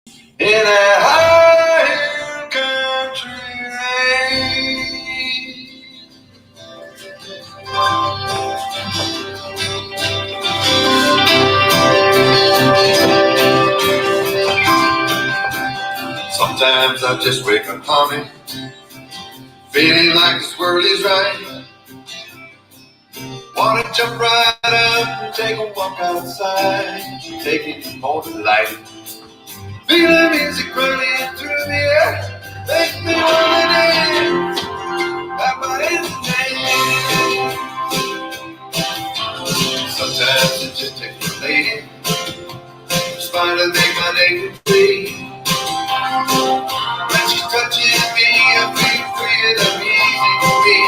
In that high country rain. Sometimes I just wake up humming, feeling like this world is right. Wanna jump right up and take a walk outside, take it more to life. Feel the music running through the air, make me wanna dance, have my entertainment. Sometimes it just takes a lady, just find to make my day complete. When she's touching me, I feel free and I'm easy to be.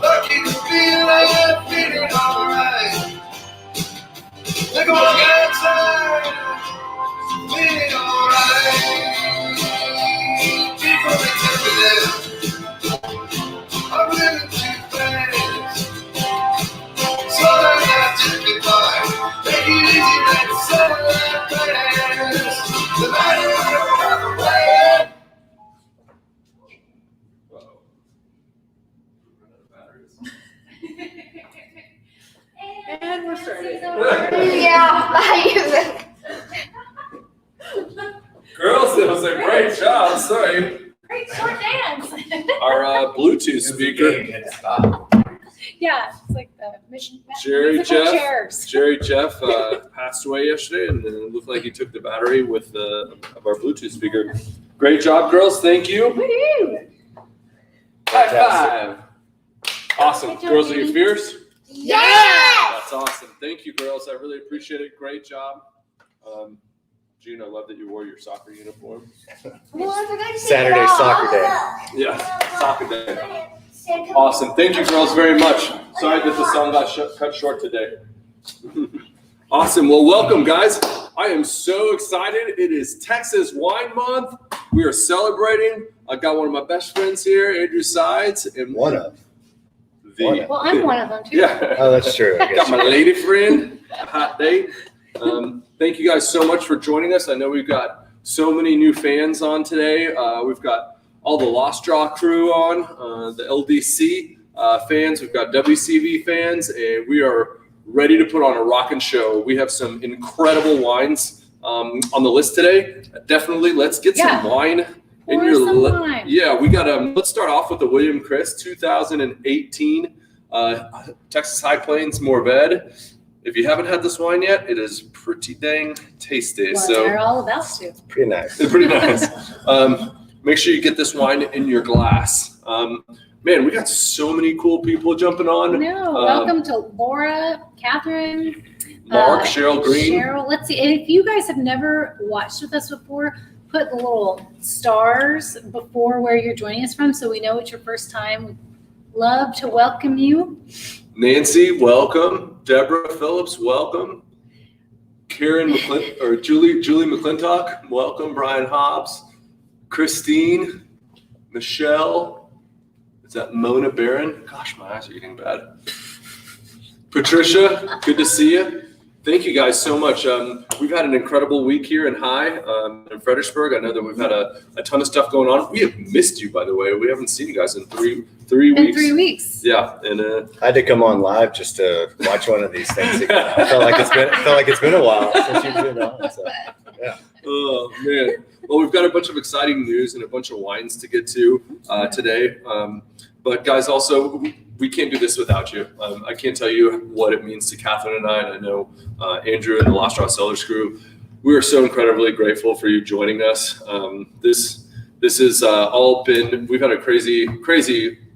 Lucky to feel like I'm feeling alright. Take a walk outside, feeling alright. People may tell me that I'm living too fast. So I just get by. Take it easy, let the sunlight pass. The night is on the way. And we're starting. Yeah, I use it. Girls, it was a great job. Sorry. Great short dance. Our Bluetooth speaker. Yeah, it's like the Jerry Jeff Jeff passed away yesterday, and it looked like he took the battery with of our Bluetooth speaker. Great job, girls. Thank you. Woo-hoo. High five. Awesome. Good job, Girls, are you Amy. fierce? Yes! That's awesome. Thank you, girls. I really appreciate it. Great job. June, I love that you wore your soccer uniform. Well, I forgot to take Saturday it off. soccer day. Yeah, soccer day. Awesome. Thank you, girls, very much. Sorry that the song got cut short today. Awesome. Well, welcome, guys. I am so excited. It is Texas Wine Month. We are celebrating. I got one of my best friends here, Andrew Sides. And One of. Well, I'm one of them too. Yeah. Oh, that's true. I Got guess. my lady friend, a hot date. Thank you guys so much for joining us. I know we've got so many new fans on today. We've got all the Lost Draw crew on, the LDC fans. We've got WCV fans, and we are ready to put on a rockin' show. We have some incredible wines on the list today. Definitely, let's get some wine. Pour some wine. Yeah, we got let's start off with the William Chris 2018 Texas High Plains Mourvèdre. If you haven't had this wine yet, it is pretty dang tasty. Well, so they're all about to. Pretty nice. it's pretty nice. Make sure you get this wine in your glass. Man, we got so many cool people jumping on. No, welcome to Laura, Catherine, Mark, Cheryl Green. Cheryl. Let's see. If you guys have never watched with us before, put the little stars before where you're joining us from so we know it's your first time. We'd love to welcome you. Nancy, welcome. Deborah Phillips, welcome. Julie McClintock, welcome. Brian Hobbs, Christine, Michelle. Is that Mona Barron? Gosh, my eyes are getting bad. Patricia, good to see you. Thank you guys so much. We've had an incredible week here in High in Fredericksburg. I know that we've had a ton of stuff going on. We have missed you, by the way. We haven't seen you guys in three weeks. In 3 weeks. Yeah, and I had to come on live just to watch one of these things again. I felt like it's been a while since you've been on. So, yeah. oh man. Well, we've got a bunch of exciting news and a bunch of wines to get to today. But guys, also, we can't do this without you. I can't tell you what it means to Catherine and I know Andrew and the Lost Draw Cellars crew. We are so incredibly grateful for you joining us. This has all been, we've had a crazy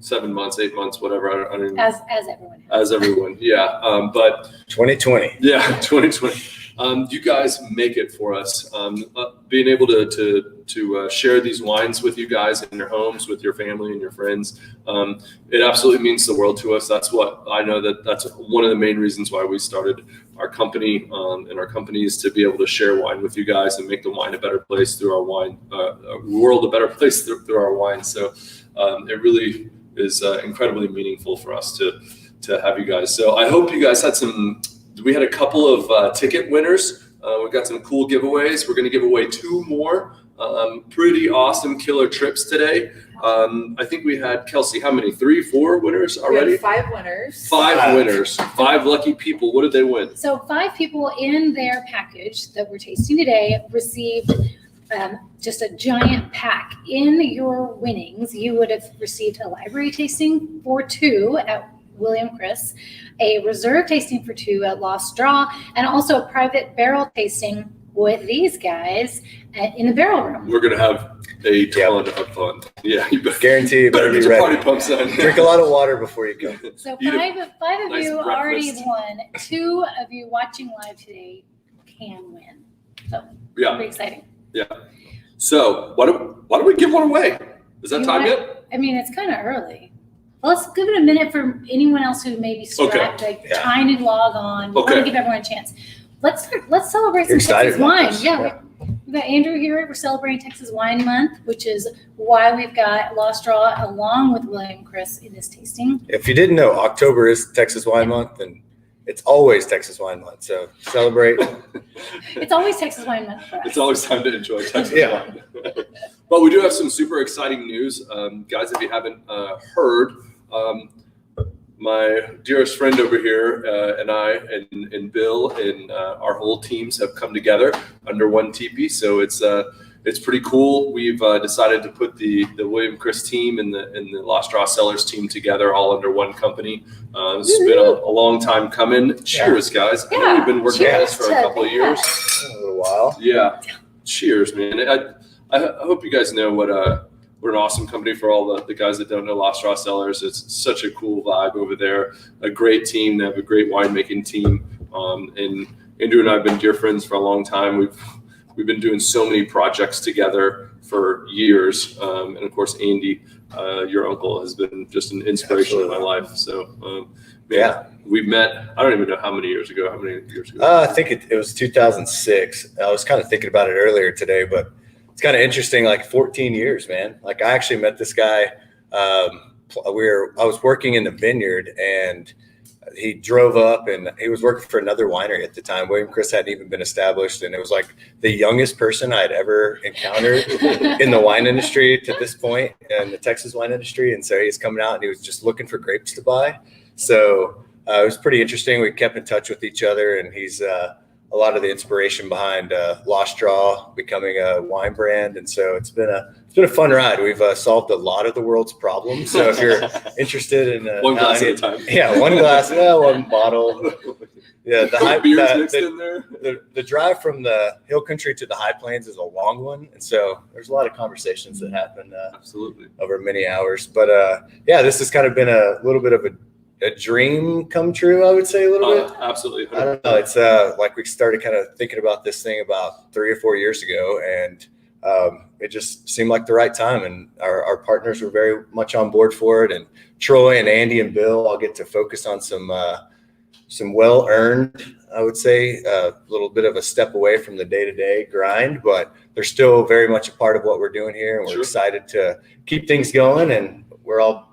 7 months, 8 months, whatever. I don't As everyone has. as everyone, yeah. But 2020. yeah, 2020. You guys make it for us. Being able to share these wines with you guys in your homes, with your family and your friends, it absolutely means the world to us. That's what I know that's one of the main reasons why we started our company and our companies, to be able to share wine with you guys and make the wine a better place through our wine, world a better place through our wine. So it really is incredibly meaningful for us to have you guys. So I hope you guys had we had a couple of ticket winners We've got some cool giveaways. We're going to give away 2 more pretty awesome killer trips today. I think we had, Kelsey, how many? 3, 4 winners already? We had 5 winners. 5 winners. 5 lucky people. What did they win? So 5 people in their package that we're tasting today received just a giant pack. In your winnings, you would have received a library tasting for 2 at William Chris, a reserve tasting for 2 at Lost Straw, and also a private barrel tasting with these guys in the barrel room. We're going to have a ton of fun. Yeah, you Guarantee you better be get your party ready. pumps on. Drink a lot of water before you go. So Eat five of nice you already breakfast. won. 2 of you watching live today can win. So Yeah. pretty exciting. So why don't we give one away? Is that You time want- yet? I mean, it's kind of early. Well, let's give it a minute for anyone else who may be strapped, Yeah. trying to log on. We want Okay. to give everyone a chance. Let's celebrate You're some excited Texas about wine. this. Yeah, we've got Andrew here. We're celebrating Texas Wine Month, which is why we've got Lost Straw along with William Chris in this tasting. If you didn't know, October is Texas Wine Month, and it's always Texas Wine Month. So celebrate. It's always Texas Wine Month for us. It's always time to enjoy Texas Yeah. wine. But we do have some super exciting news. Guys, if you haven't heard, my dearest friend over here and I and Bill and our whole teams have come together under one teepee. So it's pretty cool. We've decided to put the William Chris team and the Lost Straw Cellars team together all under one company. It's been a long time coming. Cheers, guys. I know we've been working on this for a couple of years. A little while. Yeah. Cheers, man. I hope you guys know what we're an awesome company for all the guys that don't know Lost Straw Cellars. It's such a cool vibe over there. A great team. They have a great winemaking team. And Andrew and I have been dear friends for a long time. We've been doing so many projects together for years. And of course, Andy, your uncle, has been just an inspiration in my life. So Yeah. we've met, I don't even know how many years ago. How many years ago? I think it was 2006. I was kind of thinking about it earlier today, but it's kind of interesting, like 14 years, man. Like I actually met this guy. I was working in the vineyard and he drove up and he was working for another winery at the time. William Chris hadn't even been established. And it was like the youngest person I had ever encountered in the wine industry to this point, in the Texas wine industry. And so he's coming out and he was just looking for grapes to buy. So it was pretty interesting. We kept in touch with each other, and he's a lot of the inspiration behind Lost Straw becoming a wine brand. And so it's been a fun ride. We've solved a lot of the world's problems. So if you're interested in one glass at a time. Yeah, one glass, one bottle. Yeah, Beers mixed in there. the drive from the hill country to the high plains is a long one. And so there's a lot of conversations that happen Absolutely. over many hours. But yeah, this has kind of been a little bit of a dream come true, I would say, a little bit. Absolutely. I don't know. It's like we started kind of thinking about this thing about 3 or 4 years ago, and it just seemed like the right time. And our partners were very much on board for it. And Troy and Andy and Bill all get to focus on some well-earned, I would say, a little bit of a step away from the day-to-day grind, but they're still very much a part of what we're doing here. And we're excited to keep things going, and we're all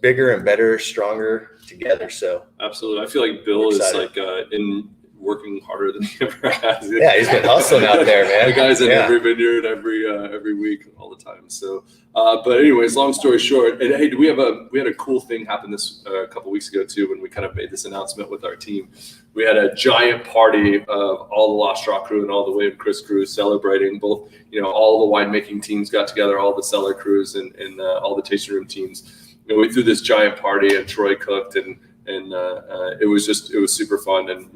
bigger and better, stronger together. So absolutely. I feel like Bill is like in working harder than he ever has. Yeah, he's been hustling out there, man. The guy's in every vineyard, every week, all the time. So, but anyways, long story short, and hey, we had a cool thing happen this a couple weeks ago too, when we kind of made this announcement with our team. We had a giant party of all the Lost Straw crew and all the William Chris crew celebrating. Both, all the winemaking teams got together, all the cellar crews and all the tasting room teams. And we threw this giant party, and Troy cooked, and it was super fun. And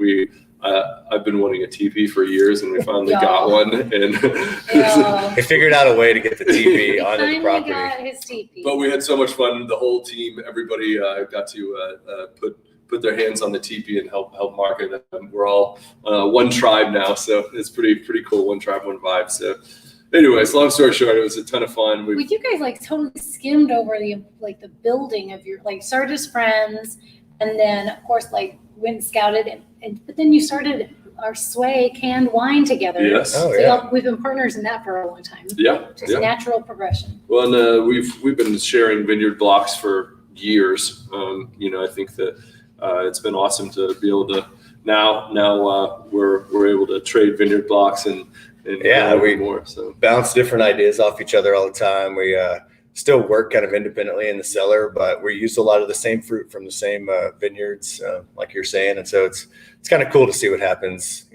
I've been wanting a teepee for years, and we finally got one. And they figured out a way to get the teepee onto the property. Got his teepee. But we had so much fun. The whole team, everybody got to put their hands on the teepee and help market it. We're all one tribe now, so it's pretty cool. One tribe, one vibe. So. Anyways, long story short, it was a ton of fun. Well, you guys totally skimmed over the building of your started as friends, and then of course went and scouted, but then you started our Sway canned wine together. Yes. Oh, so yeah. we've been partners in that for a long time. Yeah. Just natural progression. Well, and we've been sharing vineyard blocks for years. I think that it's been awesome to be able to now we're able to trade vineyard blocks and we more. So bounce different ideas off each other all the time. We still work kind of independently in the cellar, but we use a lot of the same fruit from the same vineyards, like you're saying. And so it's kind of cool to see what happens.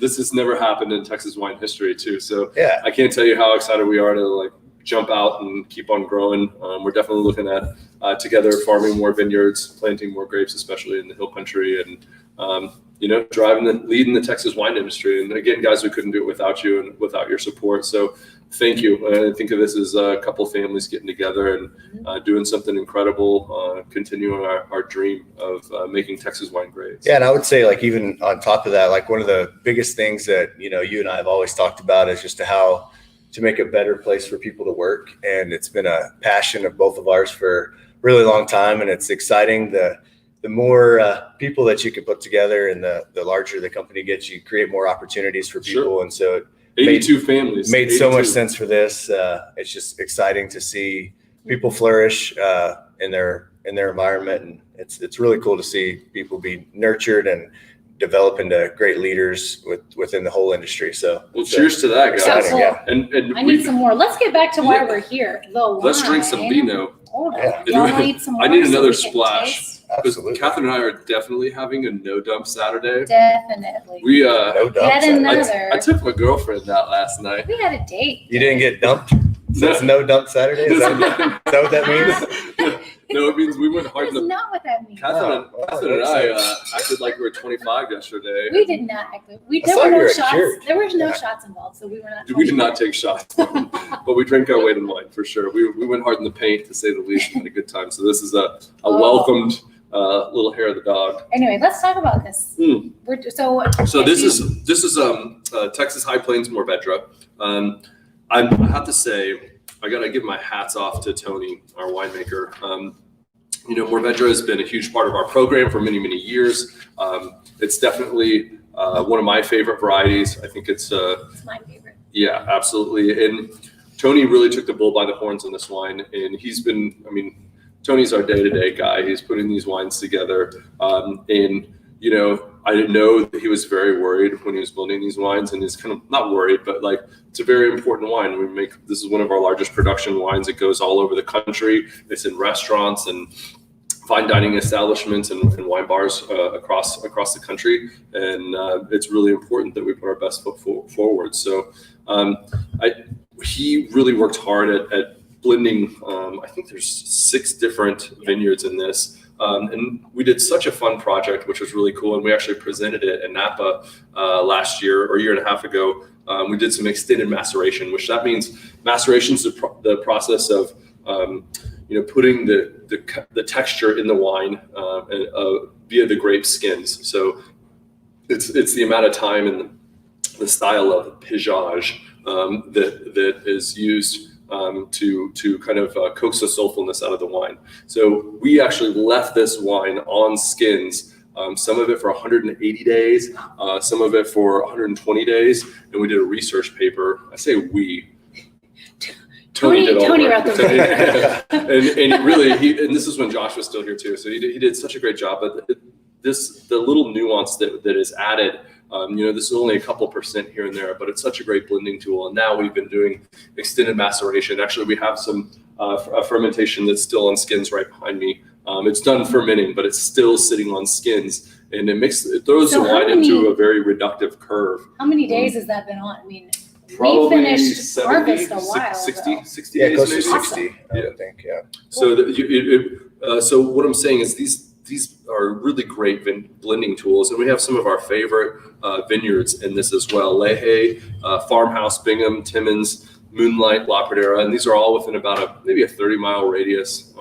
This has never happened in Texas wine history too. So yeah, I can't tell you how excited we are to like jump out and keep on growing. We're definitely looking at together farming more vineyards, planting more grapes, especially in the hill country, and leading the Texas wine industry. And again, guys, we couldn't do it without you and without your support. So thank you. I think of this as a couple families getting together and doing something incredible, continuing our dream of making Texas wine great. Yeah, and I would say, like, even on top of that, like one of the biggest things that you and I have always talked about is just how to make a better place for people to work. And it's been a passion of both of ours for a really long time. And it's exciting. The more people that you can put together and the larger the company gets, you create more opportunities for people. Sure. And so 82 families made so much sense for this. It's just exciting to see people flourish in their environment. And it's really cool to see people be nurtured and develop into great leaders within the whole industry. So cheers to that, guys. So yeah. And I need some more. Let's get back to why we're here. Let's drink some vino. Hold on. Yeah. Y'all need some more I need so another we can splash. taste? Absolutely. Catherine and I are definitely having a no dump Saturday. Definitely. We No dumps. Yet another. I took my girlfriend out last night. We had a date. You didn't get dumped? So it's no dump Saturday? Is that what that means? No, it means we went hard That's in the. not what that means. Catherine and I acted like we were 25 yesterday. We did not act. There saw were you no were at shots. church. There was no shots involved, so we were not. We did not take shots, but we drank our weight in wine for sure. We went hard in the paint, to say the least, and had a good time. So this is a welcomed little hair of the dog. Anyway, let's talk about this. So this is Texas High Plains Mourvèdre. I have to say, I got to give my hats off to Tony, our winemaker. Mourvèdre has been a huge part of our program for many, many years. It's definitely one of my favorite varieties. I think it's my favorite. Yeah, absolutely. And Tony really took the bull by the horns on this wine. And Tony's our day-to-day guy. He's putting these wines together. I didn't know that he was very worried when he was blending these wines, and he's kind of not worried, but like, it's a very important wine. This is one of our largest production wines. It goes all over the country. It's in restaurants and fine dining establishments and wine bars across the country. And it's really important that we put our best foot forward. So he really worked hard at blending. I think there's 6 different vineyards in this. And we did such a fun project, which was really cool. And we actually presented it in Napa last year or a year and a half ago. We did some extended maceration, which that means maceration is the process of, putting the texture in the wine via the grape skins. So it's the amount of time and the style of pigeage that is used to kind of coax the sulfurfulness out of the wine. So we actually left this wine on skins, some of it for 180 days, some of it for 120 days, and we did a research paper. I say we. Tony wrote the and really, and this is when Josh was still here too. So he did such a great job. But the little nuance that is added. This is only a couple % here and there, but it's such a great blending tool. And now we've been doing extended maceration. Actually, we have some fermentation that's still on skins right behind me. It's done fermenting, but it's still sitting on skins, and it throws the wine into a very reductive curve. How many days has that been on? I mean, probably we finished 70, harvest a while 60 ago. days, Yeah, close to maybe. 60, I would think, yeah. So so what I'm saying is these are really great blending tools, and we have some of our favorite vineyards in this as well. Lehe, Farmhouse, Bingham, Timmins, Moonlight, La Pradera, and these are all within about maybe a 30-mile radius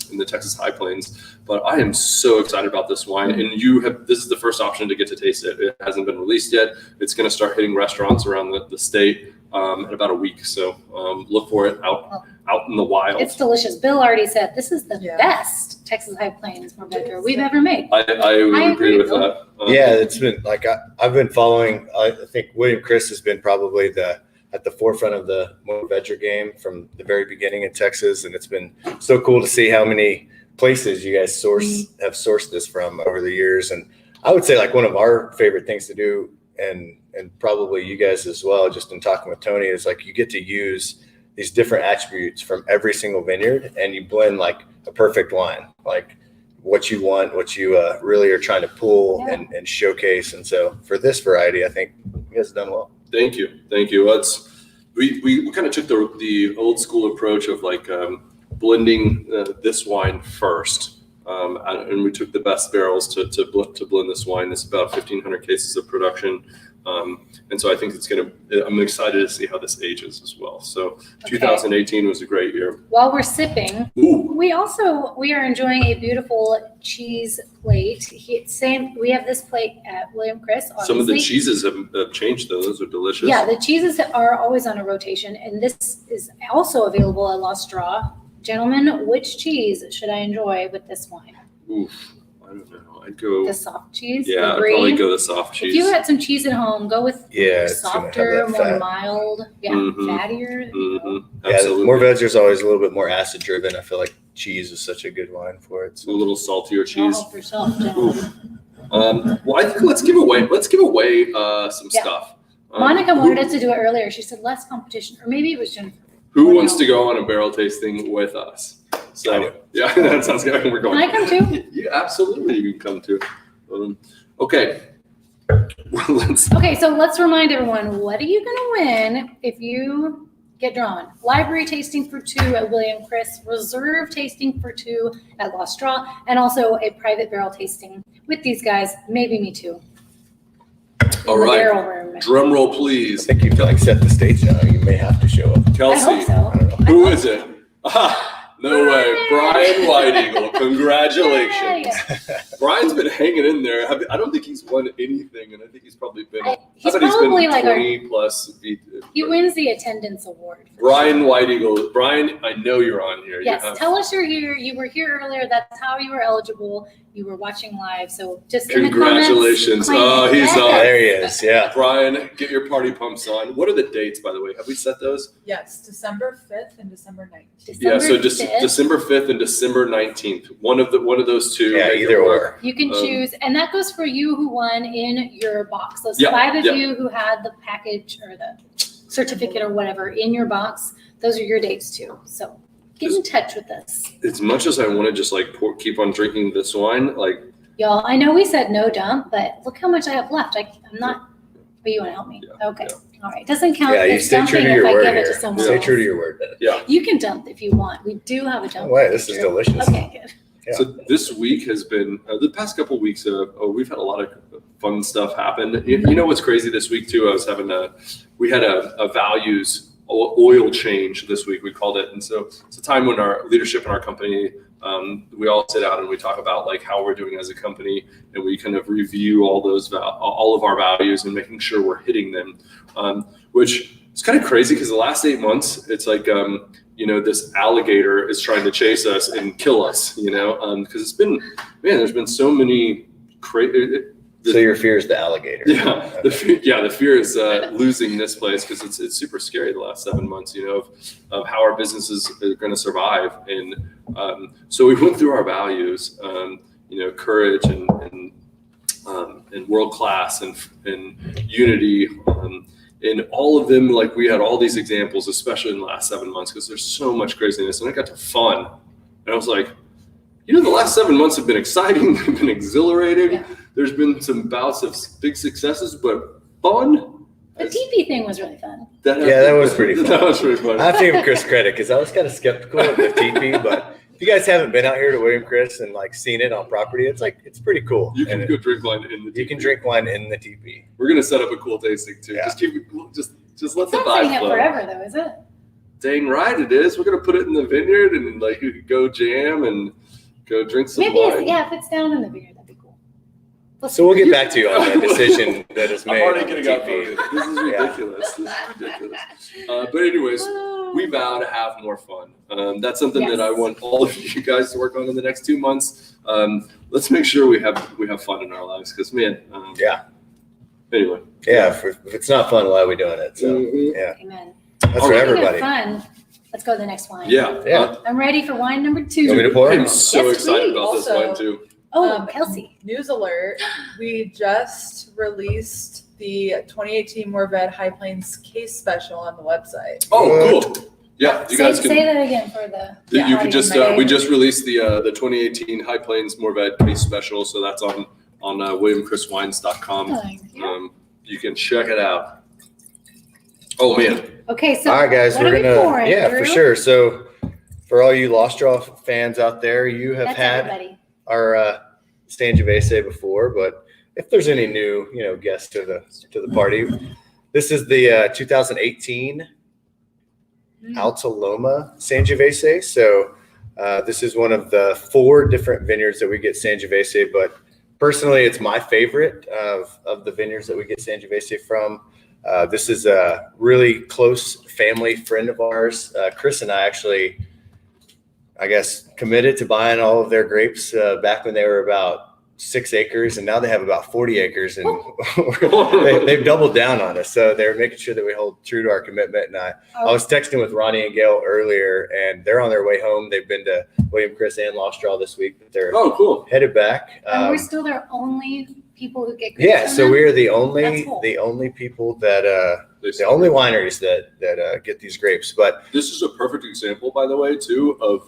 in the Texas High Plains. But I am so excited about this wine, and this is the first option to get to taste it. It hasn't been released yet. It's going to start hitting restaurants around the state in about a week. So look for it out in the wild. It's delicious. Bill already said this is the best Texas High Plains Mourvèdre we've ever made. I would agree with that. Yeah, it's been like I've been following. I think William Chris has been probably at the forefront of the Mourvèdre game from the very beginning in Texas, and it's been so cool to see how many places you guys have sourced this from over the years. And I would say like one of our favorite things to do, and probably you guys as well, just in talking with Tony, is like you get to use these different attributes from every single vineyard, and you blend like a perfect wine, like what you want, what you really are trying to pull and showcase. And so for this variety, I think you guys have done well. Thank you. We kind of took the old school approach of like blending this wine first, and we took the best barrels to blend this wine. It's about 1,500 cases of production, and so I think I'm excited to see how this ages as well. So 2018 was a great year. While we're sipping, we are enjoying a beautiful cheese plate. We have this plate at William Chris. Obviously. Some of the cheeses have changed though. Those are delicious. Yeah, the cheeses are always on a rotation, and this is also available at La Straw. Gentlemen, which cheese should I enjoy with this wine? Oof, I don't know. I'd go the soft cheese. Yeah, I'd probably go the soft cheese. If you had some cheese at home, go with softer, more fat. Mild, fattier. Absolutely. Mourvèdre is always a little bit more acid driven. I feel like cheese is such a good wine for it. So. A little saltier cheese. Help yourself, gentlemen. Well, I think let's give away some stuff. Monica wanted us to do it earlier. She said less competition, or maybe it was Jennifer. Who wants to go on a barrel tasting with us? So yeah, that sounds good. We're going. Can I come too? Yeah, absolutely. You can come too. Okay. So let's remind everyone, what are you going to win if you get drawn? Library tasting for 2 at William Chris, reserve tasting for 2 at La Straw, and also a private barrel tasting with these guys. Maybe me too. All right. Drum roll, please. I think you've like set the stage now. You may have to show up. Kelsey. I hope so. Who is it? No way. Brian White Eagle. Congratulations. Yay. Brian's been hanging in there. I don't think he's won anything, and I think he's probably been. He's probably been like 20 plus. He wins the attendance award. Brian White Eagle. Brian, I know you're on here. Yes, tell us you're here. You were here earlier. That's how you were eligible. You were watching live. So just congratulations. In the comments, he's on. There he is. Yeah. Brian, get your party pumps on. What are the dates, by the way? Have we set those? Yes, December 5th and December 19th. December 5th and December 19th. One of those two. Yeah, either or. You can choose, and that goes for you who won in your box. Those 5 of you who had the package or the certificate or whatever in your box, those are your dates too. So get in touch with us. As much as I want to just like keep on drinking this wine, like y'all, I know we said no dump, but look how much I have left. I'm not. But you want to help me? Yeah, okay. Yeah. All right. Doesn't count. Yeah, you stay true to your word here. Stay true to your word. Yeah. You can dump if you want. We do have a dump. Oh, wait, this is delicious. Okay, good. Yeah. So this week has been the past couple of weeks. We've had a lot of fun stuff happen. You know what's crazy this week too? We had a values oil change this week. We called it, and so it's a time when our leadership in our company, we all sit down and we talk about like how we're doing as a company, and we kind of review all of our values and making sure we're hitting them. Which is kind of crazy because the last 8 months, it's like this alligator is trying to chase us and kill us. Because it's been, there's been so many crazy. So your fear is the alligator. Yeah, the fear is losing this place because it's super scary the last 7 months, of how our businesses are going to survive. And so we went through our values, courage and world class and unity. And all of them, like we had all these examples, especially in the last 7 months, because there's so much craziness. And I got to fun, and I was like, the last 7 months have been exciting, they've been exhilarating. Yeah. There's been some bouts of big successes, but fun. The TP thing was really fun. That was pretty fun. That was pretty fun. I have to give Chris credit because I was kind of skeptical of the TP, but if you guys haven't been out here to William Chris and like seen it on property, it's pretty cool. You can go drink wine in the TP. You can drink wine in the TP. We're gonna set up a cool tasting too. Yeah. Just let the vibe flow. It's not sitting it forever though, is it? Dang right it is. We're gonna put it in the vineyard and like you could go jam and go drink some wine. If it's down in the vineyard, that'd be cool. So we'll get back to you on that decision that is made. I'm already getting up. This is ridiculous. This is ridiculous. But anyways, we vow to have more fun. That's something that I want all of you guys to work on in the next 2 months. Let's make sure we have fun in our lives because Anyway. Yeah, if it's not fun, why are we doing it? So yeah. Amen. That's for everybody. Fun. Let's go to the next wine. Yeah. I'm ready for wine number 2. You want me to pour? I'm so excited about this wine too. Kelsey. News alert. We just released the 2018 Mourvèdre High Plains case special on the website. Oh, cool. Yeah, you guys can. Say that again for the. You can just. We just released the 2018 High Plains Mourvèdre case special, so that's on WilliamChrisWines.com. You can check it out. Oh man. Okay, so all right, guys, what we're are we gonna pouring, for Drew? sure. So for all you Lost Draw fans out there, you have That's had everybody. our Sangiovese before, but if there's any new, guests to the party, this is the 2018 Alta Loma Sangiovese. So this is one of the 4 different vineyards that we get Sangiovese, but personally, it's my favorite of the vineyards that we get Sangiovese from. This is a really close family friend of ours. Chris and I actually, I guess, committed to buying all of their grapes back when they were about 6 acres, and now they have about 40 acres, and they've doubled down on us. So they're making sure that we hold true to our commitment. And I was texting with Ronnie and Gail earlier, and they're on their way home. They've been to William, Chris, and Lost Draw this week, but they're cool. headed back. And we're still their only people who get grapes. Yeah, from so them? we're the That's only cool. people that the only wineries that get these grapes. But This is a perfect example, by the way, too, of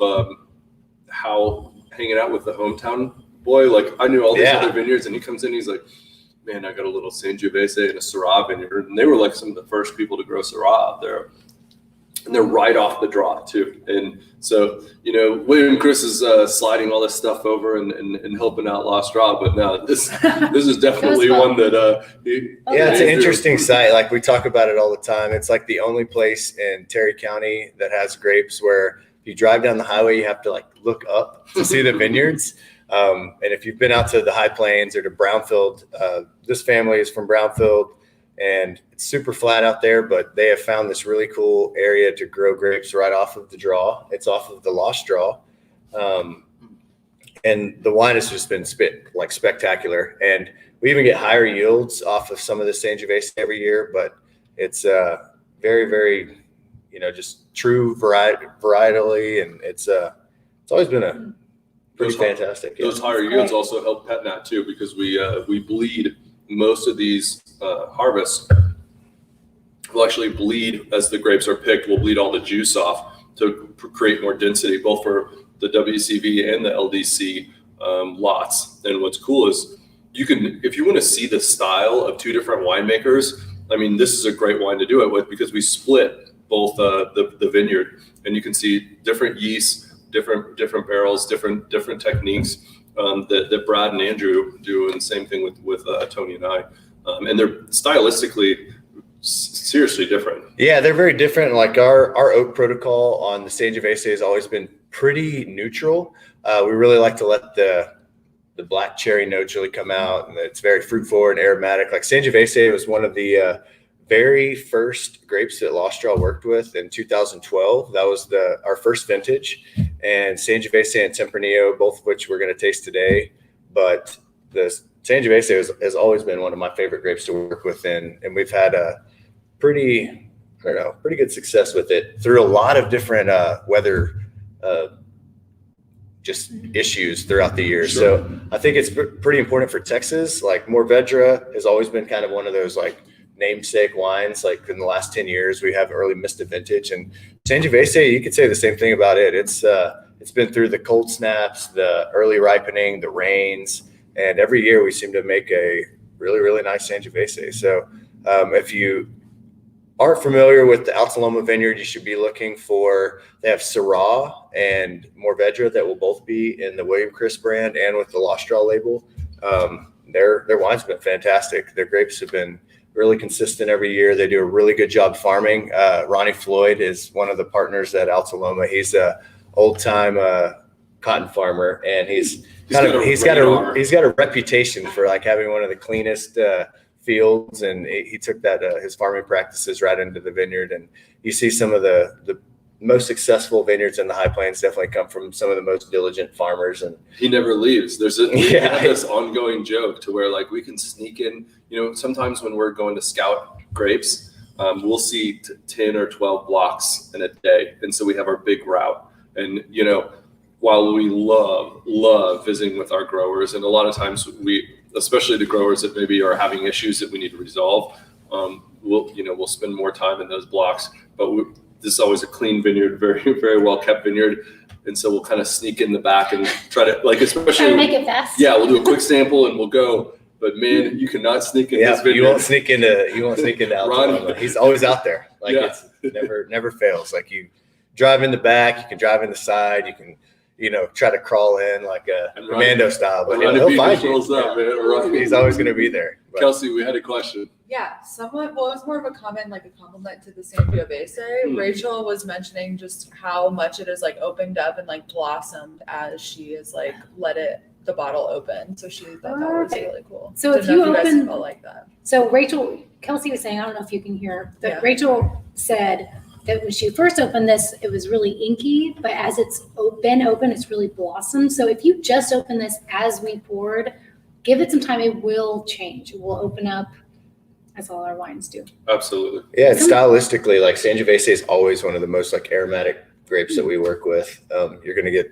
how hanging out with the hometown boy. Like, I knew all these other vineyards, and he comes in, he's like, man, I got a little Sangiovese and a Syrah vineyard. And they were like some of the first people to grow Syrah out there. And they're right off the draw, too. And so, William and Chris is sliding all this stuff over and helping out Lost Draw. But no, this is definitely one that it's an interesting site. Like, we talk about it all the time. It's like the only place in Terry County that has grapes where if you drive down the highway, you have to like look up to see the vineyards. And if you've been out to the High Plains or to Brownfield, this family is from Brownfield, and it's super flat out there, but they have found this really cool area to grow grapes right off of the draw. It's off of the Lost Draw. And the wine has just been spectacular. And we even get higher yields off of some of the Sangiovese every year, but it's very, very, just true varietally. And it's always been a pretty fantastic. Those higher yields also help pet nat too, because we bleed most of these harvests. We'll actually bleed as the grapes are picked. We'll bleed all the juice off to create more density, both for the WCV and the LDC lots. And what's cool is you can, if you want to see the style of 2 different winemakers, I mean, this is a great wine to do it with, because we split both the vineyard, and you can see different yeasts, different barrels, different techniques that Brad and Andrew do, and the same thing with Tony and I. And they're stylistically seriously different. Yeah, they're very different. Like our oak protocol on the Sangiovese has always been pretty neutral. We really like to let the black cherry notes really come out, and it's very fruit forward and aromatic. Like Sangiovese was one of the very first grapes that Lost Draw worked with in 2012. That was our first vintage, and Sangiovese and Tempranillo, both of which we're going to taste today. But the Sangiovese has always been one of my favorite grapes to work with, and we've had a pretty good success with it through a lot of different weather just issues throughout the year. Sure. So I think it's pretty important for Texas. Like Mourvèdre has always been kind of one of those like namesake wines. Like in the last 10 years, we have early missed a vintage, and Sangiovese, you could say the same thing about it. It's been through the cold snaps, the early ripening, the rains, and every year we seem to make a really, really nice Sangiovese. So if you aren't familiar with the Alta Loma vineyard, you should be looking for, they have Syrah and Mourvèdre that will both be in the William Chris brand and with the Lost Draw label. Their wine's been fantastic. Their grapes have been really consistent every year. They do a really good job farming. Ronnie Floyd is one of the partners at Alta Loma. He's a old time cotton farmer, and he's got a reputation for like having one of the cleanest fields, and he took that his farming practices right into the vineyard. And you see some of the most successful vineyards in the High Plains definitely come from some of the most diligent farmers. And he never leaves. There's this ongoing joke to where like we can sneak in, sometimes when we're going to scout grapes, we'll see 10 or 12 blocks in a day. And so we have our big route, and while we love visiting with our growers, and a lot of times especially the growers that maybe are having issues that we need to resolve, we'll spend more time in those blocks. But this is always a clean vineyard, very, very well kept vineyard. And so we'll kind of sneak in the back and try to especially Try to make it fast. Yeah, we'll do a quick sample and we'll go. But man, you cannot sneak in this vineyard. You won't sneak into Alta. He's always out there. It's never fails. Like you drive in the back, you can drive in the side, you can, try to crawl in like a commando style, but he'll find you. He's always going to be there. But. Kelsey, we had a question. Yeah, it was more of a comment, like a compliment to the Sangiovese. Rachel was mentioning just how much it has like opened up and like blossomed as she has like let the bottle open. So she thought that was really cool. So if you guys open, felt like that. So Kelsey was saying, I don't know if you can hear, but Rachel said that when she first opened this, it was really inky, but as it's been open, it's really blossomed. So if you just open this as we poured, give it some time, it will change. It will open up, as all our wines do. Absolutely. Yeah, and stylistically, like Sangiovese is always one of the most like aromatic grapes that we work with. You're going to get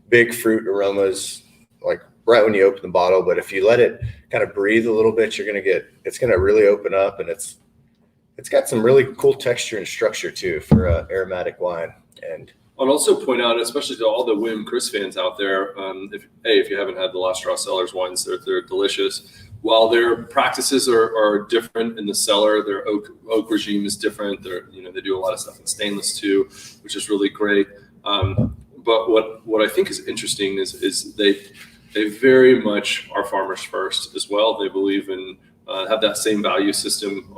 big fruit aromas like right when you open the bottle, but if you let it kind of breathe a little bit, it's going to really open up, and it's got some really cool texture and structure too for aromatic wine. And I'll also point out, especially to all the William Chris fans out there, if you haven't had the Last Straw Cellars wines, they're delicious. While their practices are different in the cellar, their oak regime is different. They do a lot of stuff in stainless too, which is really great. But what I think is interesting is they very much are farmers first as well. They believe in have that same value system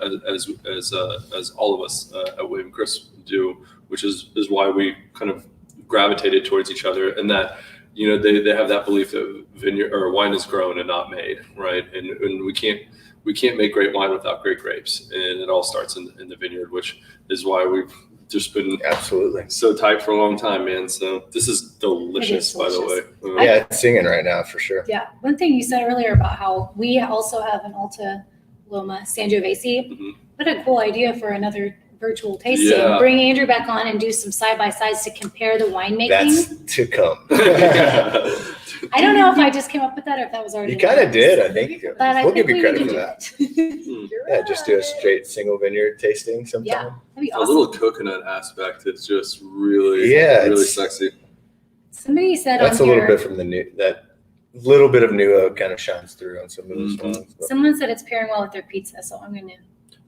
as all of us at William Chris do, which is why we kind of gravitated towards each other, and that they have that belief that vineyard or wine is grown and not made, right? And we can't make great wine without great grapes, and it all starts in the vineyard, which is why we've just been absolutely so tight for a long time, man. So this is delicious, by the way. Yeah, it's singing right now for sure. Yeah. One thing you said earlier about how we also have an Alta Loma Sangiovese. Mm-hmm. What a cool idea for another virtual tasting. Yeah. Bring Andrew back on and do some side-by-sides to compare the winemaking. That's to come. I don't know if I just came up with that or if that was already. You kind of did, I think. But We'll think give you credit for that. Yeah, just do a straight single vineyard tasting sometime. Yeah, that'd be awesome. A little coconut aspect is just really, really sexy. Somebody said that's on a little bit from that little bit of new oak kind of shines through on some of those ones. Someone said it's pairing well with their pizza, so I'm gonna.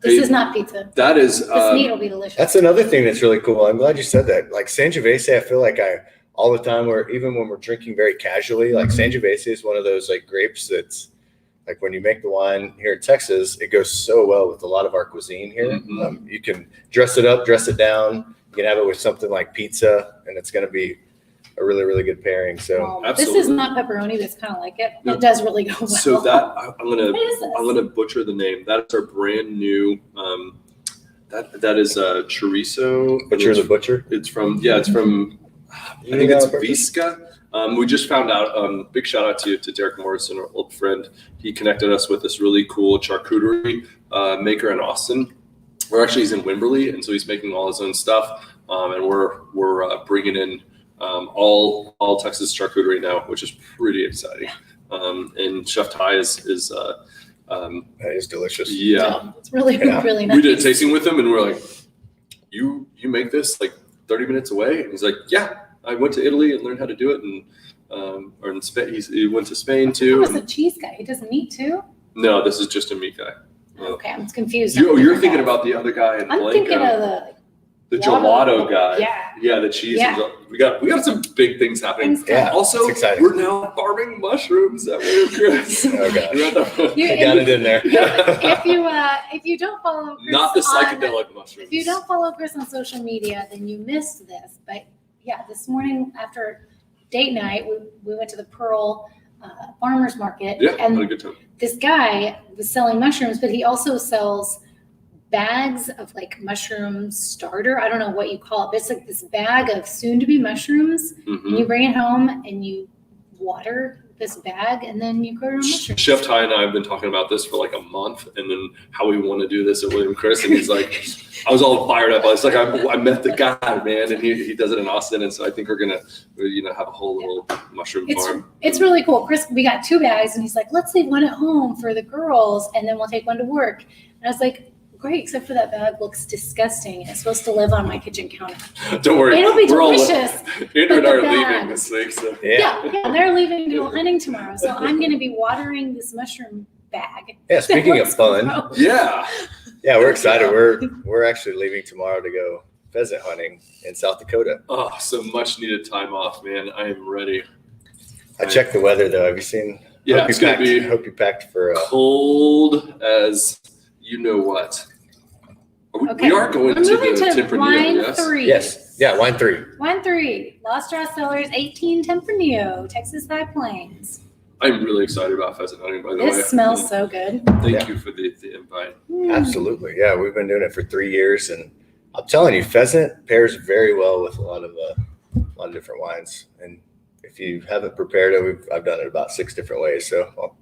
This is not pizza. That is. This meat will be delicious. That's another thing that's really cool. I'm glad you said that. Like Sangiovese, I feel like all the time, even when we're drinking very casually, like Sangiovese is one of those like grapes that's like when you make the wine here in Texas, it goes so well with a lot of our cuisine here. Mm-hmm. You can dress it up, dress it down. You can have it with something like pizza, and it's going to be a really, really good pairing. So this is not pepperoni, but it's kind of like it. No. It does really go well. So that I'm gonna butcher the name. That's our brand new. That is chorizo. Butcher the Butcher. It's from. I think it's Visca. We just found out, big shout out to Derek Morrison, our old friend. He connected us with this really cool charcuterie maker in Austin. He's in Wimberley, and so he's making all his own stuff. And we're bringing in all Texas charcuterie now, which is pretty exciting. And Chef Ty is that is delicious. Yeah. It's really, really nice. We did a tasting with him, and we're like, you make this like 30 minutes away? And he's like, yeah, I went to Italy and learned how to do it. And or in Spain, he went to Spain too. He was a cheese guy. He does meat too? No, this is just a meat guy. Okay, I'm confused. You're thinking about the other guy in I'm Blanco. Thinking of the gelato guy. Yeah. The cheese. Yeah. We got some big things happening. Also, we're now farming mushrooms at William Chris. Oh gosh. You got it in there. If you don't follow Chris not the psychedelic mushrooms. If you don't follow Chris on social media, then you missed this. But yeah, this morning after date night, we went to the Pearl farmers market. Yeah, and had a good time. This guy was selling mushrooms, but he also sells bags of like mushroom starter. I don't know what you call it, but it's like this bag of soon to be mushrooms. Mm-hmm. And you bring it home and you water this bag, and then you grow your own mushrooms. Chef Ty and I have been talking about this for like a month, and then how we want to do this at William Chris, and he's like, I was all fired up. I was like, I met the guy, man, and he does it in Austin, and so I think we're gonna, have a whole little mushroom farm. It's really cool. Chris, we got 2 bags, and he's like, let's leave one at home for the girls, and then we'll take one to work. And I was like, great, except for that bag looks disgusting. It's supposed to live on my kitchen counter. Don't worry, It'll be delicious. Andrew and I are leaving bag. this week, so Yeah, they're leaving to go hunting tomorrow, so I'm going to be watering this mushroom bag. Yeah, speaking of fun, yeah. yeah, we're excited. We're actually leaving tomorrow to go pheasant hunting in South Dakota. Oh, so much needed time off, man. I am ready. I checked the weather though. Have you seen? Yeah, it's gonna be hope you packed for cold as you know what. Okay, We are going we're to moving the to Tempranillo, wine yes? 3. Yes. Yeah, wine 3. Wine 3, Lost Straw Cellars, 18 Tempranillo, Texas High Plains. I'm really excited about pheasant hunting, by the way. This smells so good. Thank you for the invite. Absolutely. Yeah, we've been doing it for 3 years, and I'm telling you, pheasant pairs very well with a lot of different wines. And if you haven't prepared it, I've done it about 6 different ways. So I'll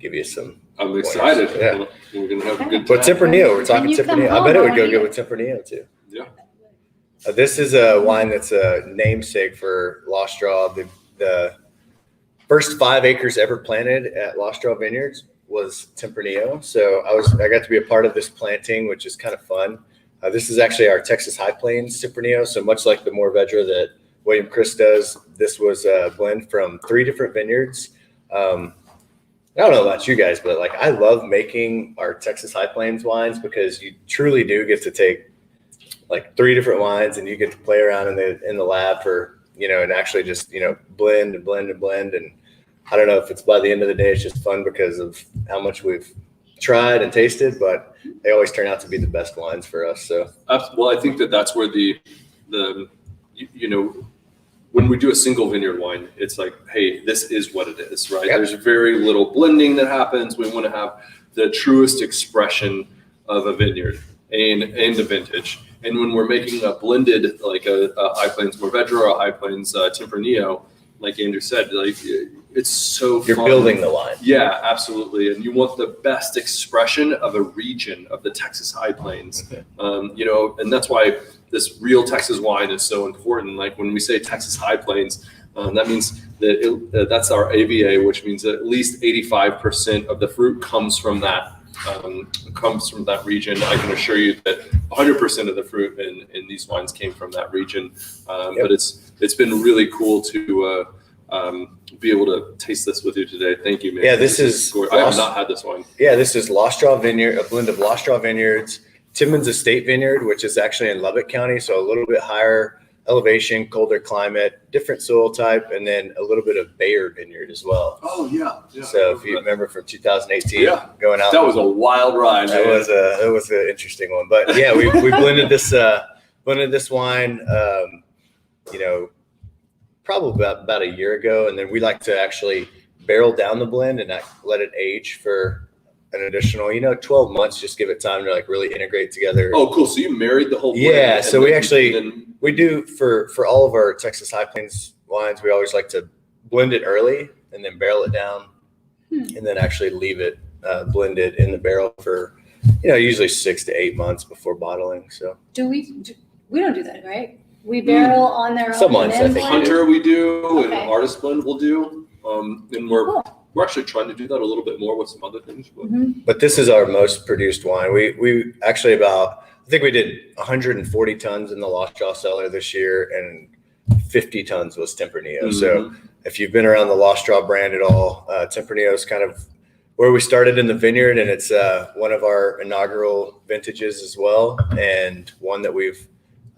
give you some. I'm excited. Yeah. We're gonna have a good But time. Tempranillo, we're talking you come Tempranillo. I home, bet it would I'll go eat good it. with Tempranillo too. Yeah. This is a wine that's a namesake for Lost Straw. The first 5 acres ever planted at Lost Straw Vineyards was Tempranillo. So I got to be a part of this planting, which is kind of fun. This is actually our Texas High Plains Tempranillo. So much like the Mourvèdre that William Chris does, this was a blend from 3 different vineyards. I don't know about you guys, but like I love making our Texas High Plains wines because you truly do get to take like 3 different wines and you get to play around in the lab for, and actually just, blend and blend and blend. And I don't know if it's by the end of the day, it's just fun because of how much we've tried and tasted, but they always turn out to be the best wines for us. So, Well, I think that's where when we do a single vineyard wine, it's like, hey, this is what it is, right? Yep. There's very little blending that happens. We want to have the truest expression of a vineyard and a vintage. And when we're making a blended, like a High Plains Mourvèdre or a High Plains Tempranillo, like Andrew said, like it's so you're fun. building the wine. Yeah, absolutely. And you want the best expression of a region of the Texas High Plains, and that's why this real Texas wine is so important. Like when we say Texas High Plains, that means that that's our AVA, which means that at least 85% of the fruit comes from that region. I can assure you that 100% of the fruit in these wines came from that region. But it's been really cool to be able to taste this with you today. Thank you, man. Yeah, this is gorgeous. I have not had this wine. Yeah, this is Lost Straw Vineyard, a blend of Lost Straw Vineyards, Timmins Estate Vineyard, which is actually in Lubbock County, so a little bit higher elevation, colder climate, different soil type, and then a little bit of Bayer Vineyard as well. Oh yeah. So if you remember from 2018, going out, that was a wild ride. That was an interesting one. But yeah, we blended this wine, probably about a year ago, and then we like to actually barrel down the blend and let it age for an additional 12 months. Just give it time to like really integrate together. Oh, cool. So you married the whole blend. Yeah. So we do for all of our Texas High Plains wines, we always like to blend it early and then barrel it down and then actually leave it blended in the barrel for, usually 6 to 8 months before bottling. So we don't do that, right? We barrel on their Some own. wines, I think. Hunter we do, Okay. and Artist Blend we'll do. And we're actually trying to do that a little bit more with some other things. But But this is our most produced wine. We actually I think we did 140 tons in the Lost Straw cellar this year, and 50 tons was Tempranillo. So if you've been around the Lost Straw brand at all, Tempranillo is kind of where we started in the vineyard, and it's one of our inaugural vintages as well, and one that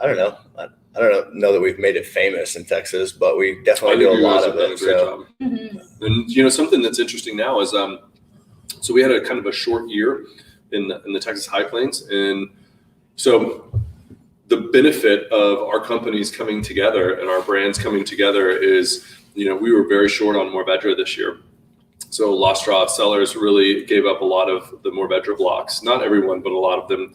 I don't know that we've made it famous in Texas, but we definitely do a lot of it. So. And something that's interesting now is so we had a kind of a short year in the Texas High Plains, and so the benefit of our companies coming together and our brands coming together is we were very short on Mourvèdre this year, So Lastra Cellars really gave up a lot of the Mourvèdre blocks, not everyone, but a lot of them,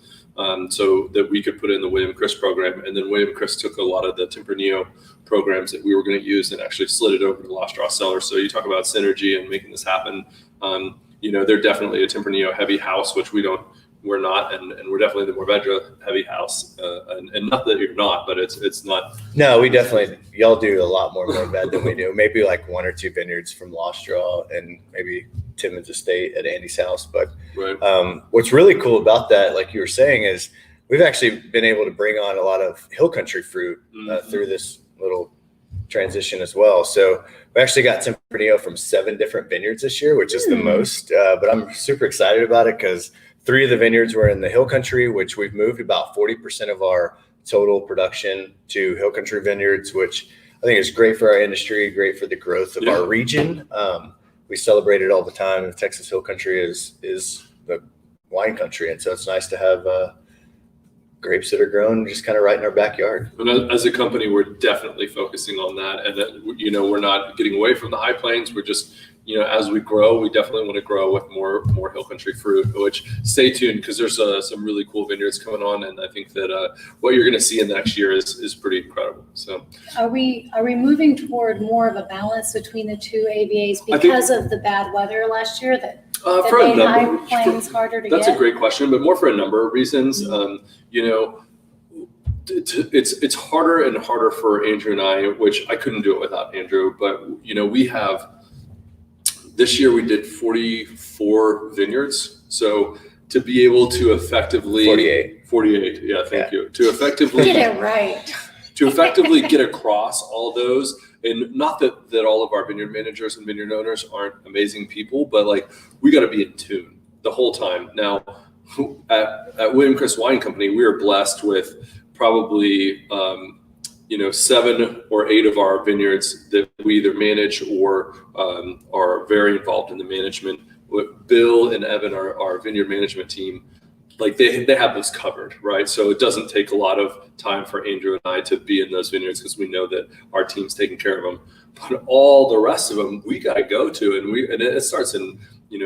so that we could put in the William Chris program. And then William Chris took a lot of the Tempranillo programs that we were going to use and actually slid it over to Lastra Cellars. So you talk about synergy and making this happen. They're definitely a Tempranillo heavy house, which we're not, and we're definitely the Mourvèdre heavy house. And not that you're not, but it's not. No, we definitely, y'all do a lot more Mourvèdre than we do. Maybe like 1 or 2 vineyards from Lastra and maybe Timmins Estate at Andy's house. But Right. What's really cool about that, like you were saying, is we've actually been able to bring on a lot of hill country fruit through this little transition as well. So we actually got Tempranillo from 7 different vineyards this year, which is the most. But I'm super excited about it because 3 of the vineyards were in the hill country, which we've moved about 40% of our total production to hill country vineyards, which I think is great for our industry, great for the growth of our region. We celebrate it all the time. And Texas hill country is the wine country. And so it's nice to have grapes that are grown just kind of right in our backyard. And as a company, we're definitely focusing on that. And that, we're not getting away from the high plains. We're just, as we grow, we definitely want to grow with more hill country fruit, which stay tuned because there's some really cool vineyards coming on. And I think that what you're going to see in the next year is pretty incredible. So Are we moving toward more of a balance between the 2 AVAs because of the bad weather last year that for a made number, high plains harder to that's get? a great question, but more for a number of reasons. It's harder and harder for Andrew and I, which I couldn't do it without Andrew, but we have this year we did 44 vineyards. So to be able to effectively 48. Yeah. Thank you. To effectively Get it right. to effectively get across all those. And not that all of our vineyard managers and vineyard owners aren't amazing people, but like we got to be in tune the whole time. Now at William Chris Wine Company, we are blessed with probably 7 or 8 of our vineyards that we either manage or are very involved in the management. Bill and Evan, our vineyard management team, like they have this covered, right? So it doesn't take a lot of time for Andrew and I to be in those vineyards because we know that our team's taking care of them. But all the rest of them, we got to go to, and it starts in